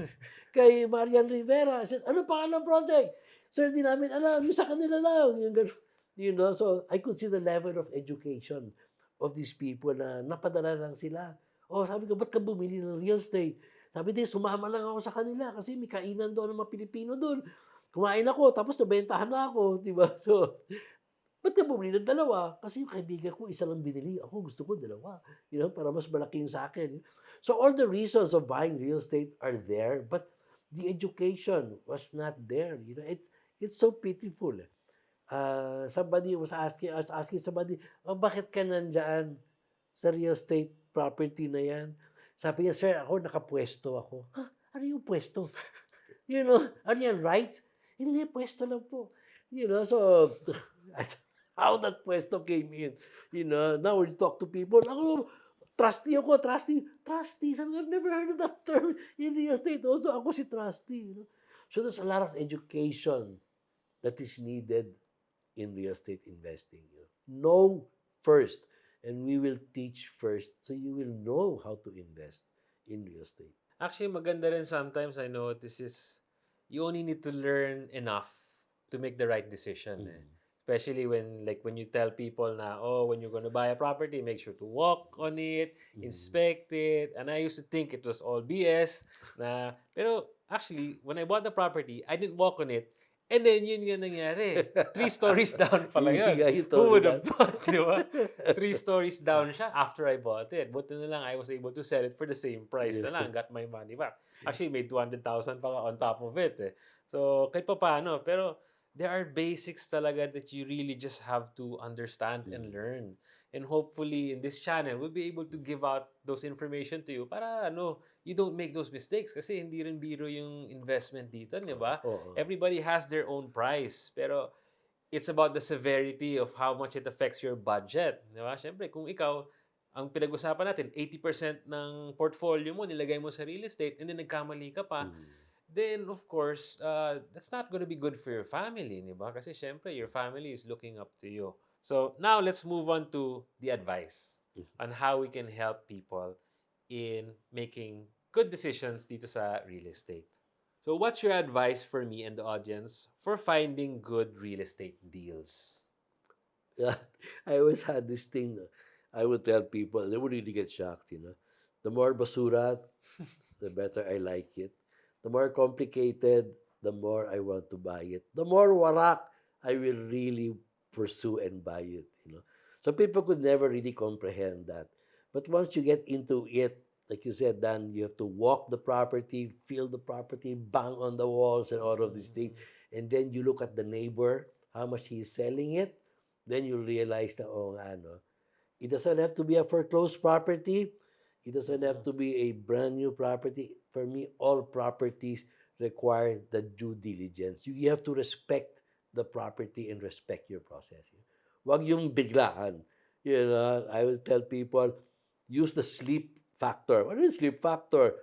kay Marian Rivera. I said, ano pangalan ng project? Sir, di namin alam. Yung sa kanila lang. Yung ganun. You know, so I could see the level of education of these people na napadala lang sila. Oh, sabi ko, ba't ka bumili ng real estate? Sabi din, sumama lang ako sa kanila kasi may kainan doon ng mga Pilipino doon. Kumain ako, tapos nabentahan na ako, di ba? So, ba't ka bumili ng dalawa? Kasi yung kaibigan ko, isa lang binili. Ako, gusto ko dalawa. You know, para mas malaki yung sa akin. So, all the reasons of buying real estate are there, but the education was not there. You know, it's so pitiful. Somebody was asking, I was asking somebody, oh, bakit ka nandyan sa real estate property na yan? Sabi niya, sir, ako nakapwesto ako. Ha? Ano yung pwesto? You know, ano yan, right? Hindi, pwesto lang po. You know, so, how that pwesto came in. You know, now when you talk to people, ako, trustee ako, trustee. Trustee, sabi, I've never heard of that term in real estate. Also, ako si trustee. You know? So there's a lot of education that is needed in real estate investing. You know first, and we will teach first, so you will know how to invest in real estate. Actually, maganda rin sometimes, I notice is you only need to learn enough to make the right decision. Especially when you tell people na, oh, when you're going to buy a property, make sure to walk on it, inspect it. And I used to think it was all BS. Pero actually, when I bought the property, I didn't walk on it. And then, yun nga nangyari. 3 stories down pala yun. Yeah, you Who told me would have that. thought, di ba? 3 stories down siya after I bought it. Buti na lang I was able to sell it for the same price na lang. Got my money back. Actually, made 200,000 pa on top of it. So, kahit pa paano. Pero, there are basics talaga that you really just have to understand and learn. And hopefully, in this channel, we'll be able to give out those information to you para you don't make those mistakes. Kasi hindi rin biro yung investment dito, di ba? Everybody has their own price. Pero it's about the severity of how much it affects your budget. Di ba? Siyempre, kung ikaw, ang pinag-usapan natin, 80% ng portfolio mo, nilagay mo sa real estate, and then nagkamali ka pa, then of course, that's not going to be good for your family, di ba? Kasi syempre, your family is looking up to you. So now let's move on to the advice on how we can help people in making good decisions dito sa real estate. So what's your advice for me and the audience for finding good real estate deals? Yeah, I always had this thing. I would tell people, they would really get shocked, you know. The more basura, the better I like it. The more complicated, the more I want to buy it. The more warak, I will really pursue and buy it, you know. So people could never really comprehend that. But once you get into it, like you said, Dan, you have to walk the property, feel the property, bang on the walls and all of these things. And then you look at the neighbor, how much he is selling it. Then you realize that, oh, it doesn't have to be a foreclosed property. It doesn't have to be a brand new property. For me, all properties require the due diligence. You have to respect the property and respect your process. Wag yung biglaan. You know, I will tell people, use the sleep factor. What is sleep factor?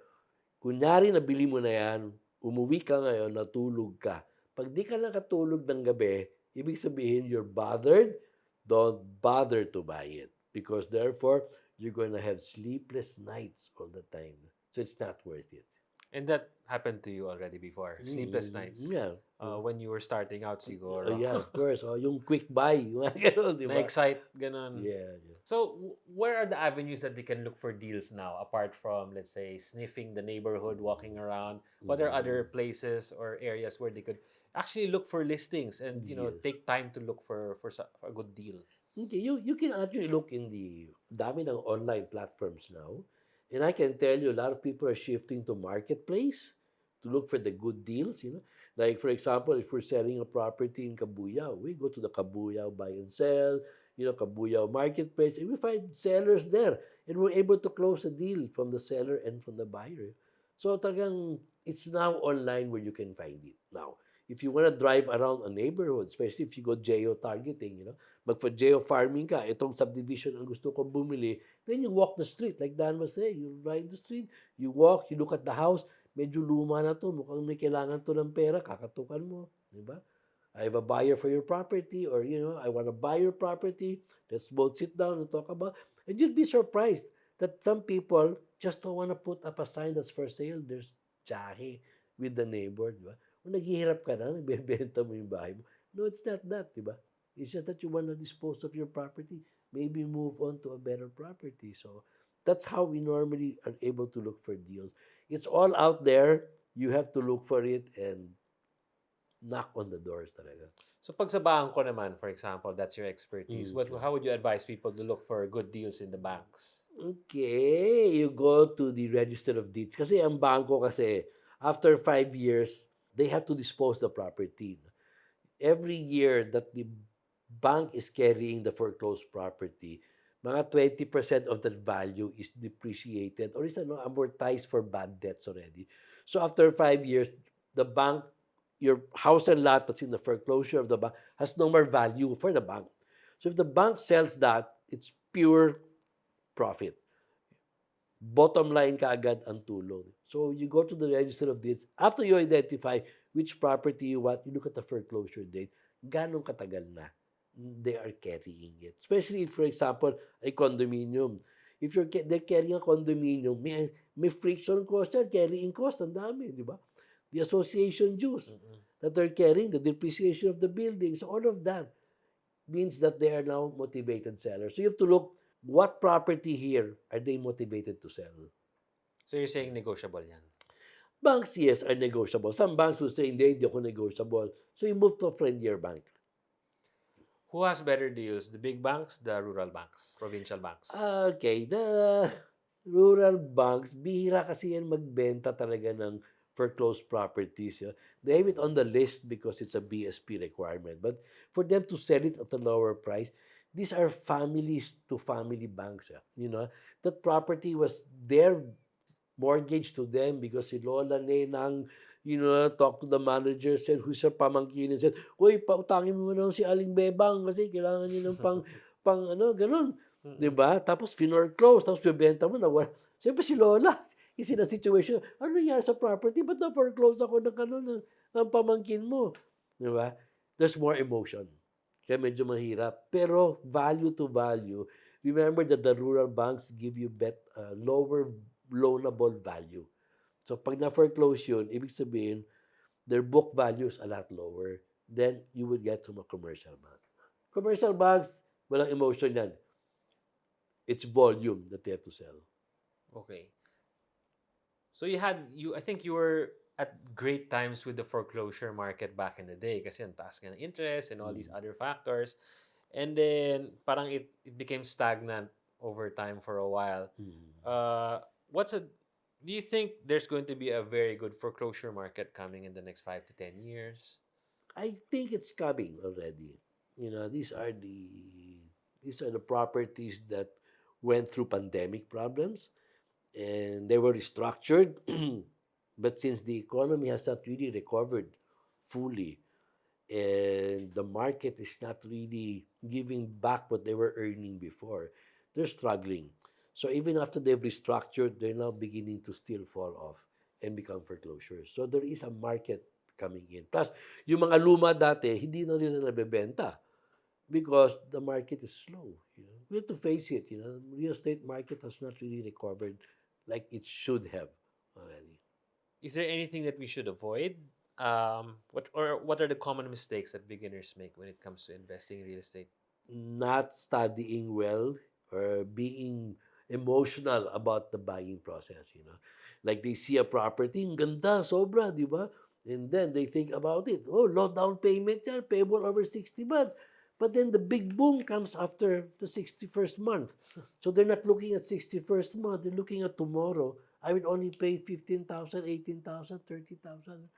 Kunyari, nabili mo na yan, umuwi ka ngayon, natulog ka. Pag di ka nakatulog ng gabi, ibig sabihin you're bothered, don't bother to buy it. Because therefore, you're going to have sleepless nights all the time. So it's not worth it. And that happened to you already before. Sleepless nights. Yeah. When you were starting out siguro. Yeah, of course. Yung quick buy. Yung gano'n, di ba? Na-excite, ganon. Yeah. So, where are the avenues that they can look for deals now, apart from, let's say, sniffing the neighborhood, walking around? What are other places or areas where they could actually look for listings and, take time to look for a good deal? Okay, you can actually look in the dami ng online platforms now. And I can tell you, a lot of people are shifting to marketplace to look for the good deals, you know. Like, for example, if we're selling a property in Cabuyao, we go to the Cabuyao buy and sell, Cabuyao marketplace, and we find sellers there. And we're able to close a deal from the seller and from the buyer. So, talagang, it's now online where you can find it. Now, if you want to drive around a neighborhood, especially if you go geo-targeting, magpa-geo-farming ka, itong subdivision ang gusto kong bumili, then you walk the street, like Dan was saying, you ride the street, you walk, you look at the house, medyo luma na to, mukhang may kailangan to ng pera, kakatukan mo, di ba? I have a buyer for your property, or I want to buy your property. Let's both sit down and talk about. And you'd be surprised that some people just don't want to put up a sign that's for sale. There's jahe with the neighbor, di ba? Kung naghihirap ka na, nagbebenta mo yung bahay mo. No, it's not that, di ba? It's just that you want to dispose of your property. Maybe move on to a better property. So that's how we normally are able to look for deals. It's all out there. You have to look for it and knock on the doors talaga. So pag sa bangko naman, for example, that's your expertise. Okay. How would you advise people to look for good deals in the banks? Okay, you go to the Register of Deeds. Kasi ang bangko kasi, after 5 years, they have to dispose the property. Every year that the bank is carrying the foreclosed property, mga 20% of that value is depreciated or is amortized for bad debts already. So after 5 years, the bank, your house and lot that's in the foreclosure of the bank has no more value for the bank. So if the bank sells that, it's pure profit. Bottom line kaagad ang tulong. So you go to the Register of Deeds. After you identify which property you want, you look at the foreclosure date. Ganong katagal na they are carrying it. Especially if, for example, a condominium. If they're carrying a condominium, may friction cost yan, carrying cost, ang dami, di ba? The association dues that they're carrying, the depreciation of the building. So all of that means that they are now motivated sellers. So you have to look, what property here are they motivated to sell? So you're saying negotiable yan? Banks, yes, are negotiable. Some banks will say, hindi ako negotiable. So you move to a friendlier bank. Who has better deals? The big banks, the rural banks, provincial banks? Okay, the rural banks, bihira kasi yan magbenta talaga ng foreclosed properties. Yeah. They have it on the list because it's a BSP requirement. But for them to sell it at a lower price, these are families to family banks. Yeah. That property was their mortgage to them because si Lola Nenang, talk to the manager, said, who's her pamangkin, and said, uy, pautangin mo na si Aling Bebang kasi kailangan niya ng ganun. Diba? Tapos foreclose, tapos bibenta mo na. Siyempre si Lola, is in a situation, ano nangyari sa property? Ba't na-foreclose ako ng pamangkin mo? Diba? There's more emotion. Kaya medyo mahirap. Pero value to value, remember that the rural banks give you lower loanable value. So pag na-foreclose yun, ibig sabihin, their book value is a lot lower than you would get from a commercial bank. Commercial banks, walang emotion yan. It's volume that they have to sell. Okay. So I think you were at great times with the foreclosure market back in the day kasi ang taas nga ng interest and all these other factors. And then parang it became stagnant over time for a while. Do you think there's going to be a very good foreclosure market coming in the next 5 to 10 years? I think it's coming already. These are the properties that went through pandemic problems and they were restructured. But since the economy has not really recovered fully and the market is not really giving back what they were earning before, they're struggling. So even after they've restructured, they're now beginning to still fall off and become foreclosures. So there is a market coming in. Plus, yung mga luma dati, hindi na nila nabebenta because the market is slow. We have to face it. Real estate market has not really recovered like it should have already. Is there anything that we should avoid? What are the common mistakes that beginners make when it comes to investing in real estate? Not studying well or being emotional about the buying process. Like they see a property, ang ganda, sobra, di ba? And then they think about it. Oh, low down payment yan, payable over 60 months. But then the big boom comes after the 61st month. So they're not looking at 61st month, they're looking at tomorrow. I would only pay 15,000, 18,000, 30,000.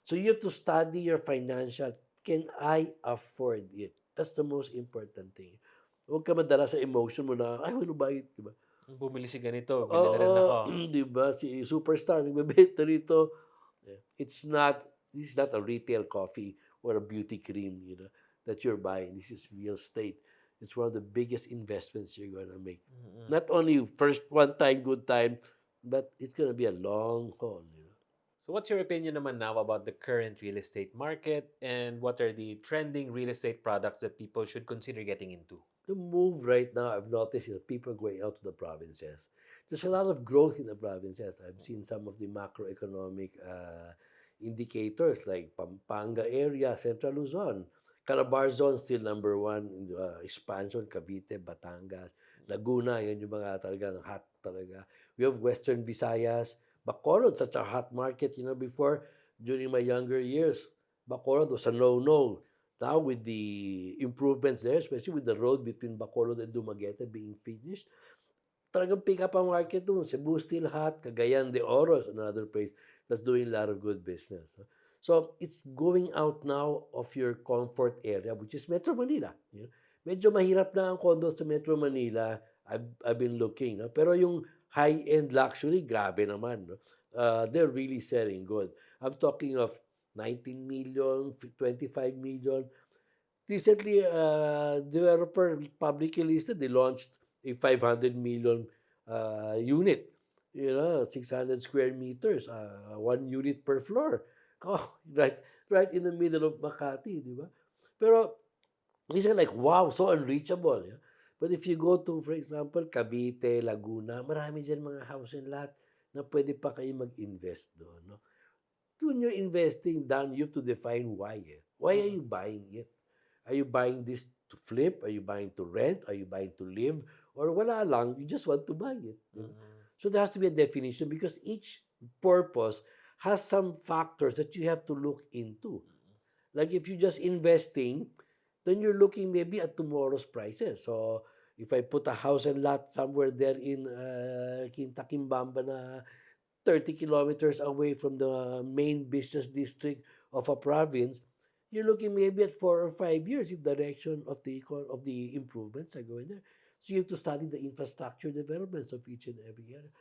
So you have to study your financial. Can I afford it? That's the most important thing. Huwag ka madala sa emotion mo na, I will buy it, di ba? Bumili si ganito, bili na rin ako. Di ba? Si superstar, nagbebenta rito. This is not a retail coffee or a beauty cream, that you're buying. This is real estate. It's one of the biggest investments you're going to make. Not only first one time, good time, but it's going to be a long haul. So what's your opinion naman now about the current real estate market, and what are the trending real estate products that people should consider getting into? The move right now, I've noticed, is people going out to the provinces. There's a lot of growth in the provinces. I've seen some of the macroeconomic indicators like Pampanga area, Central Luzon. Calabarzon still number one in the expansion, Cavite, Batangas, Laguna, yun yung mga talagang hot talaga. We have Western Visayas, Bacolod, such a hot market, before, during my younger years, Bacolod was a no-no. Now with the improvements there, especially with the road between Bacolod and Dumaguete being finished, talagang pick up ang market doon. Cebu still hot, Cagayan de Oro is another place that's doing a lot of good business. So it's going out now of your comfort area, which is Metro Manila. Medyo mahirap na ang condo sa Metro Manila. I've been looking. No? Pero yung high-end luxury, grabe naman. No? They're really selling good. I'm talking of 19 million, 25 million. Recently, developer publicly listed, they launched a 500 million unit, 600 square meters, one unit per floor. Oh, right in the middle of Makati, di ba? Pero, these are like, wow, so unreachable. Yeah? But if you go to, for example, Cavite, Laguna, marami dyan mga house and lot na pwede pa kayo mag-invest doon. No? When you're investing down, you have to define why. Why are you buying it? Are you buying this to flip? Are you buying to rent? Are you buying to live? Or wala lang, you just want to buy it. So there has to be a definition because each purpose has some factors that you have to look into. Like if you're just investing, then you're looking maybe at tomorrow's prices. So if I put a house and lot somewhere there in Quinta-Quimbamba na 30 kilometers away from the main business district of a province, you're looking maybe at 4 or 5 years if the direction of the improvements are going there. So you have to study the infrastructure developments of each and every area.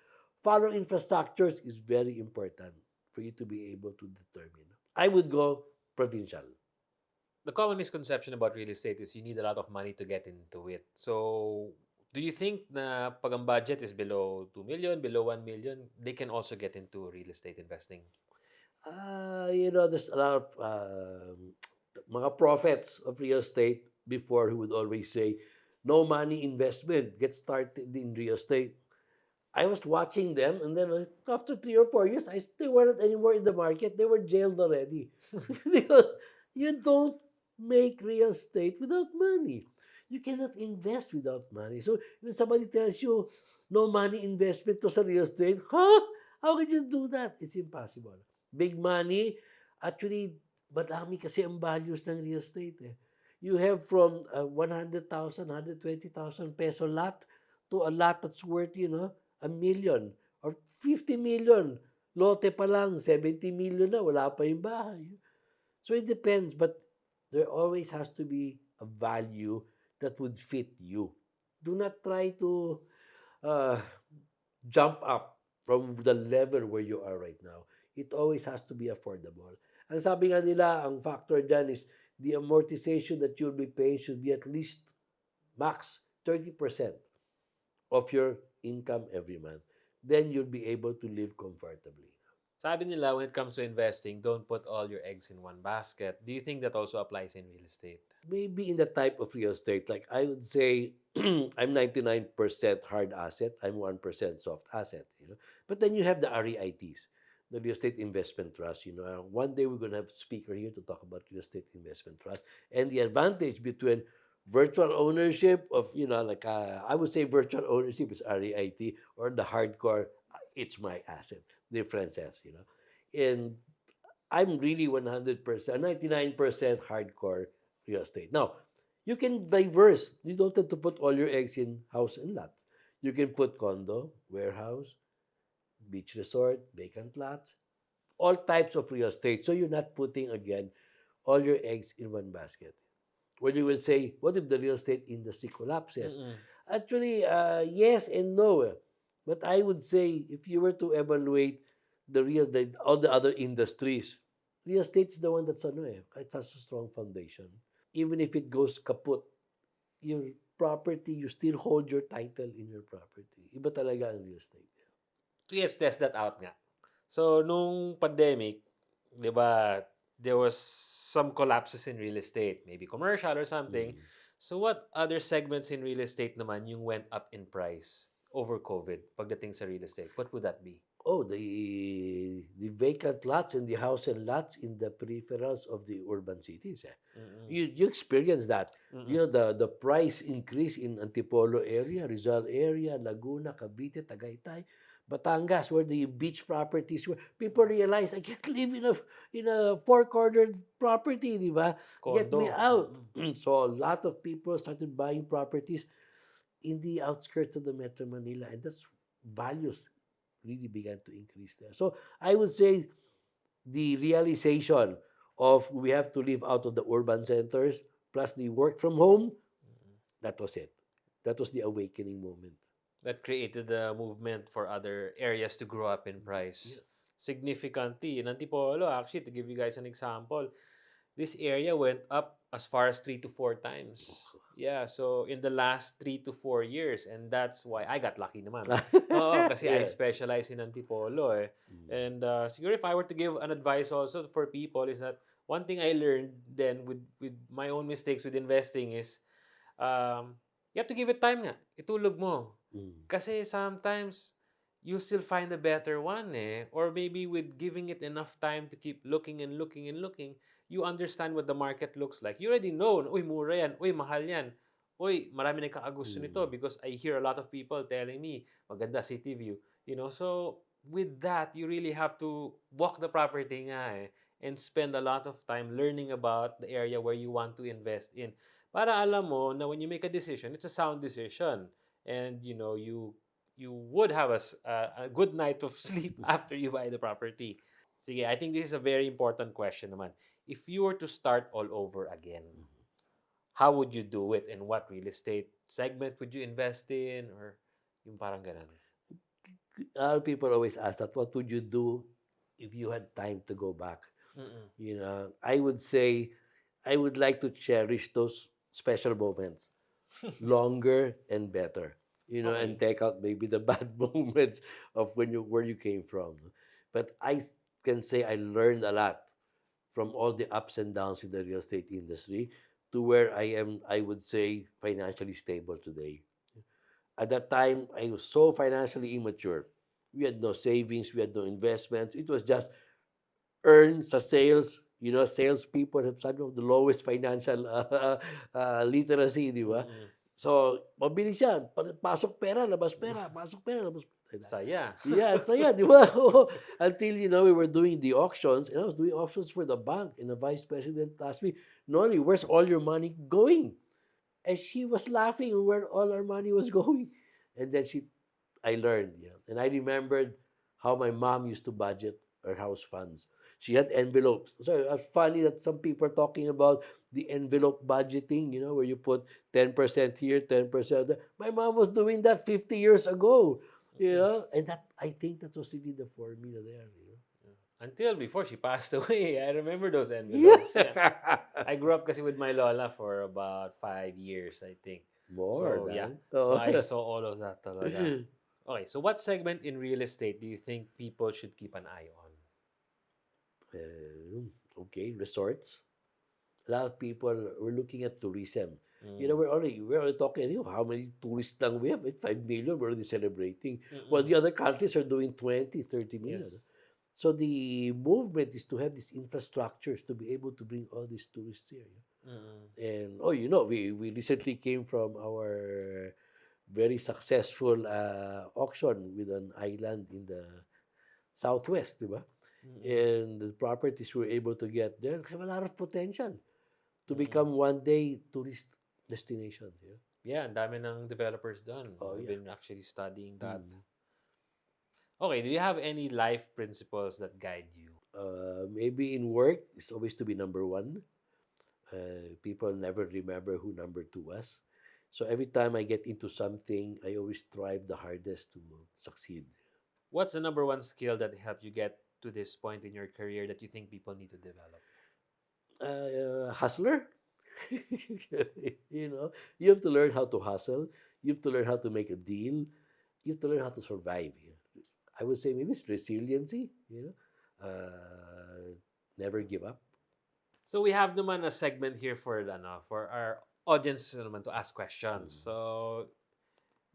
Follow infrastructures is very important for you to be able to determine. I would go provincial. The common misconception about real estate is you need a lot of money to get into it. So, do you think na pag ang budget is below 2 million, below 1 million, they can also get into real estate investing? There's a lot of mga prophets of real estate before who would always say, no money investment, get started in real estate. I was watching them, and then after 3 or 4 years, they weren't anymore in the market. They were jailed already. Because you don't make real estate without money. You cannot invest without money. So when somebody tells you, no money investment to sa real estate, huh? How can you do that? It's impossible. Big money, actually, madami kasi ang values ng real estate. You have from 100,000, 120,000 peso lot to a lot that's worth, a million or 50 million. Lote pa lang, 70 million na, wala pa yung bahay. So it depends, but there always has to be a value that would fit you. Do not try to jump up from the level where you are right now. It always has to be affordable. Ang sabi nga nila, ang factor dyan is the amortization that you'll be paying should be at least max 30% of your income every month. Then you'll be able to live comfortably. Sabi nila, when it comes to investing, don't put all your eggs in one basket. Do you think that also applies in real estate? Maybe in the type of real estate, like I would say, I'm 99% hard asset, I'm 1% soft asset. But then you have the REITs, the real estate investment trust. One day we're going to have a speaker here to talk about real estate investment trust and the advantage between virtual ownership of, I would say virtual ownership is REIT, or the hardcore, it's my asset, differences. And I'm really 100%, 99% hardcore real estate. Now, you can diverse. You don't have to put all your eggs in house and lots. You can put condo, warehouse, beach resort, vacant lots, all types of real estate. So you're not putting, again, all your eggs in one basket. Where you will say, what if the real estate industry collapses? Actually, yes and no. But I would say, if you were to evaluate all the other industries, real estate is the one that's it has a strong foundation. Even if it goes kaput, your property, you still hold your title in your property. Iba talaga ang real estate. So yes, test that out nga. So, nung pandemic, di ba, there was some collapses in real estate, maybe commercial or something. Mm. So, what other segments in real estate naman yung went up in price over COVID pagdating sa real estate? What would that be? Oh, the vacant lots and the house and lots in the peripherals of the urban cities. Mm-mm. You experience that. Mm-mm. You know the price increase in Antipolo area, Rizal area, Laguna, Cavite, Tagaytay, Batangas, where the beach properties were. People realize I can't live in a four-cornered property, di ba? Get me Condo. out. Mm-mm. So a lot of people started buying properties in the outskirts of the Metro Manila, and that's values really began to increase there. So I would say the realization of we have to live out of the urban centers plus the work from home, that was it. That was the awakening moment. That created the movement for other areas to grow up in price Yes. significantly. In Antipolo, actually, to give you guys an example, this area went up as far as 3 to 4 times. Yeah, so in the last 3 to 4 years, and that's why I got lucky naman. Oo, kasi I Yeah. specialize in Antipolo eh. Mm. And siguro if I were to give an advice also for people is that one thing I learned then with my own mistakes with investing is you have to give it time nga. Itulog mo. Mm. Kasi sometimes you still find a better one eh. Or maybe with giving it enough time to keep looking and looking and looking, you understand what the market looks like. You already know, uy, mura yan, uy, mahal yan. Uy, marami nagkakagusto nito Mm. because I hear a lot of people telling me, maganda city view. So with that, you really have to walk the property nga eh, and spend a lot of time learning about the area where you want to invest in. Para alam mo na when you make a decision, it's a sound decision. And you would have a good night of sleep after you buy the property. Sige, I think this is a very important question naman. If you were to start all over again, how would you do it and what real estate segment would you invest in or yung parang ganun? A lot of people always ask that, what would you do if you had time to go back? Mm-mm. I would say I would like to cherish those special moments longer and better. And Okay. take out maybe the bad moments of where you came from. But can say I learned a lot from all the ups and downs in the real estate industry to where I am, I would say, financially stable today. At that time, I was so financially immature. We had no savings, we had no investments. It was just earn sa sales. Salespeople have some of the lowest financial literacy, di ba? Mm-mm. So, mabilis yan. Pasok pera, labas pera, pasok pera, labas pera. Saya. Yeah, so yeah, di ba? Until, we were doing the auctions, and I was doing auctions for the bank, and the vice president asked me, Noli, where's all your money going? And she was laughing where all our money was going. And then I learned, and I remembered how my mom used to budget her house funds. She had envelopes. So it's funny that some people are talking about the envelope budgeting, where you put 10% here, 10% there. My mom was doing that 50 years ago, and that I think that was really the formula there. Until before she passed away. I remember those Yeah. envelopes. Yeah. I grew up kasi with my lola for about 5 years, I think. More So, yeah. than. So, Oh. I saw all of that talaga. Okay, so what segment in real estate do you think people should keep an eye on? Okay, resorts. A lot of people were looking at tourism. Mm. We're only talking, how many tourists lang we have? 5 million, we're already celebrating. While Mm-mm. the other countries are doing 20, 30 million. Yes. So the movement is to have these infrastructures to be able to bring all these tourists here. Mm-mm. And we recently came from our very successful auction with an island in the southwest, di ba? Mm-mm. And the properties we were able to get there have a lot of potential to Mm-mm. become one day tourist destination. Yeah, ang dami ng developers doon. Oh, I've yeah. been actually studying that. Mm. Okay, do you have any life principles that guide you? Maybe in work, it's always to be number one. People never remember who number two was. So every time I get into something, I always strive the hardest to succeed. What's the number one skill that helped you get to this point in your career that you think people need to develop? Hustler. You have to learn how to hustle. You have to learn how to make a deal. You have to learn how to survive. I would say maybe it's resiliency, never give up. So we have naman a segment here for for our audience naman to ask questions. Mm. So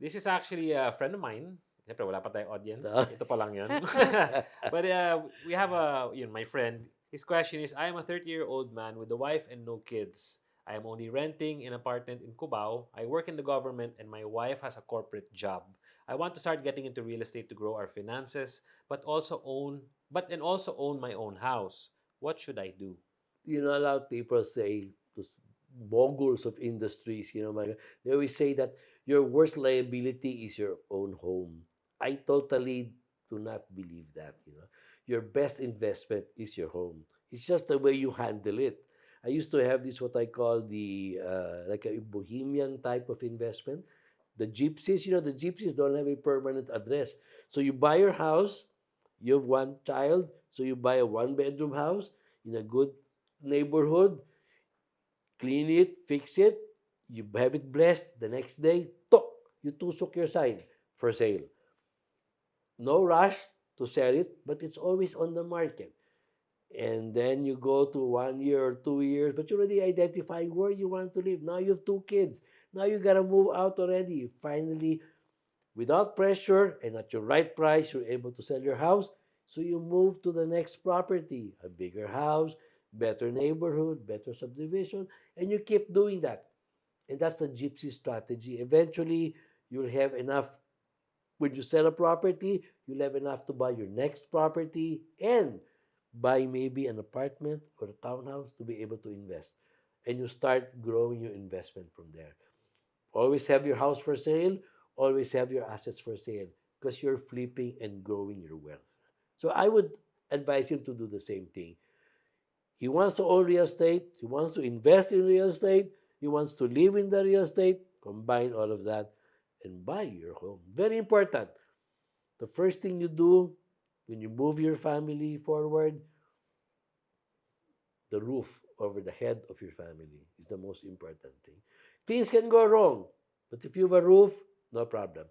this is actually a friend of mine. Siyempre, wala pa tayong audience. So, Ito pa lang yun. But we have my friend. His question is, I am a 30-year-old man with a wife and no kids. I am only renting an apartment in Cubao. I work in the government and my wife has a corporate job. I want to start getting into real estate to grow our finances, and also own my own house. What should I do? a lot of people say, those moguls of industries, they always say that your worst liability is your own home. I totally do not believe that. Your best investment is your home. It's just the way you handle it. I used to have this what I call the like a bohemian type of investment. The gypsies, the gypsies don't have a permanent address. So you buy your house, you have one child, so you buy a one-bedroom house in a good neighborhood, clean it, fix it, you have it blessed. The next day, tok, you tusok your sign for sale. No rush to sell it, but it's always on the market. And then you go to 1 year or 2 years, but you already identified where you want to live. Now you have two kids. Now you gotta move out already. Finally, without pressure and at your right price, you're able to sell your house. So you move to the next property, a bigger house, better neighborhood, better subdivision, and you keep doing that. And that's the gypsy strategy. Eventually, you'll have enough. When you sell a property, you'll have enough to buy your next property and buy maybe an apartment or a townhouse to be able to invest. And you start growing your investment from there. Always have your house for sale, always have your assets for sale because you're flipping and growing your wealth. So I would advise him to do the same thing. He wants to own real estate, he wants to invest in real estate, he wants to live in the real estate, combine all of that and buy your home. Very important. The first thing you do when you move your family forward, the roof over the head of your family is the most important thing. Things can go wrong, but if you have a roof, no problem.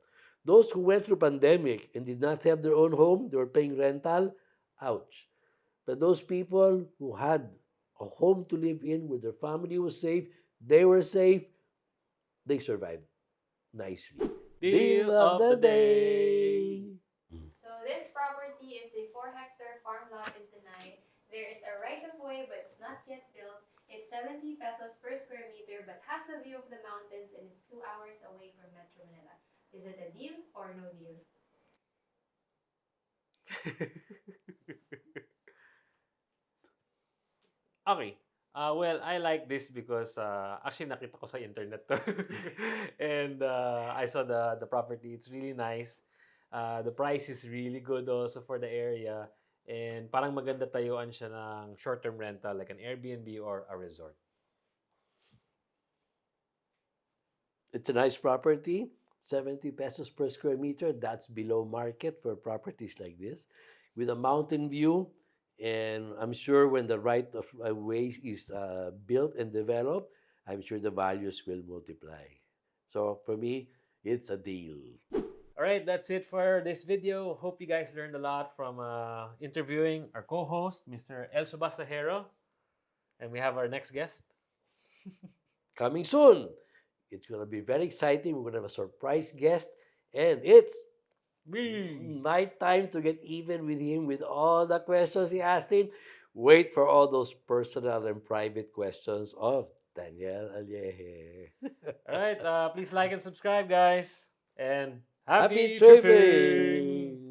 Those who went through pandemic and did not have their own home, they were paying rental, ouch. But those people who had a home to live in where their family was safe, they were safe, they survived nicely. Deal of the day. So this property is a 4-hectare farm lot in Tanay. There is a right-of-way, but it's not yet built. It's 70 pesos per square meter, but has a view of the mountains and is 2 hours away from Metro Manila. Is it a deal or no deal? Okay. Well, I like this because actually nakita ko sa internet to. And I saw the property. It's really nice. The price is really good also for the area. And parang maganda tayuan siya ng short-term rental like an Airbnb or a resort. It's a nice property, 70 pesos per square meter. That's below market for properties like this. With a mountain view, and I'm sure when the right of way is built and developed, I'm sure the values will multiply. So for me, it's a deal. All right, that's it for this video. Hope you guys learned a lot from interviewing our co-host, Mr. El Subastahero. And we have our next guest. Coming soon. It's going to be very exciting. We're going to have a surprise guest, and it's my time to get even with him with all the questions he asked him. Wait for all those personal and private questions of Daniel Alleje. All right, please like and subscribe, guys. And Happy happy tripping! tripping!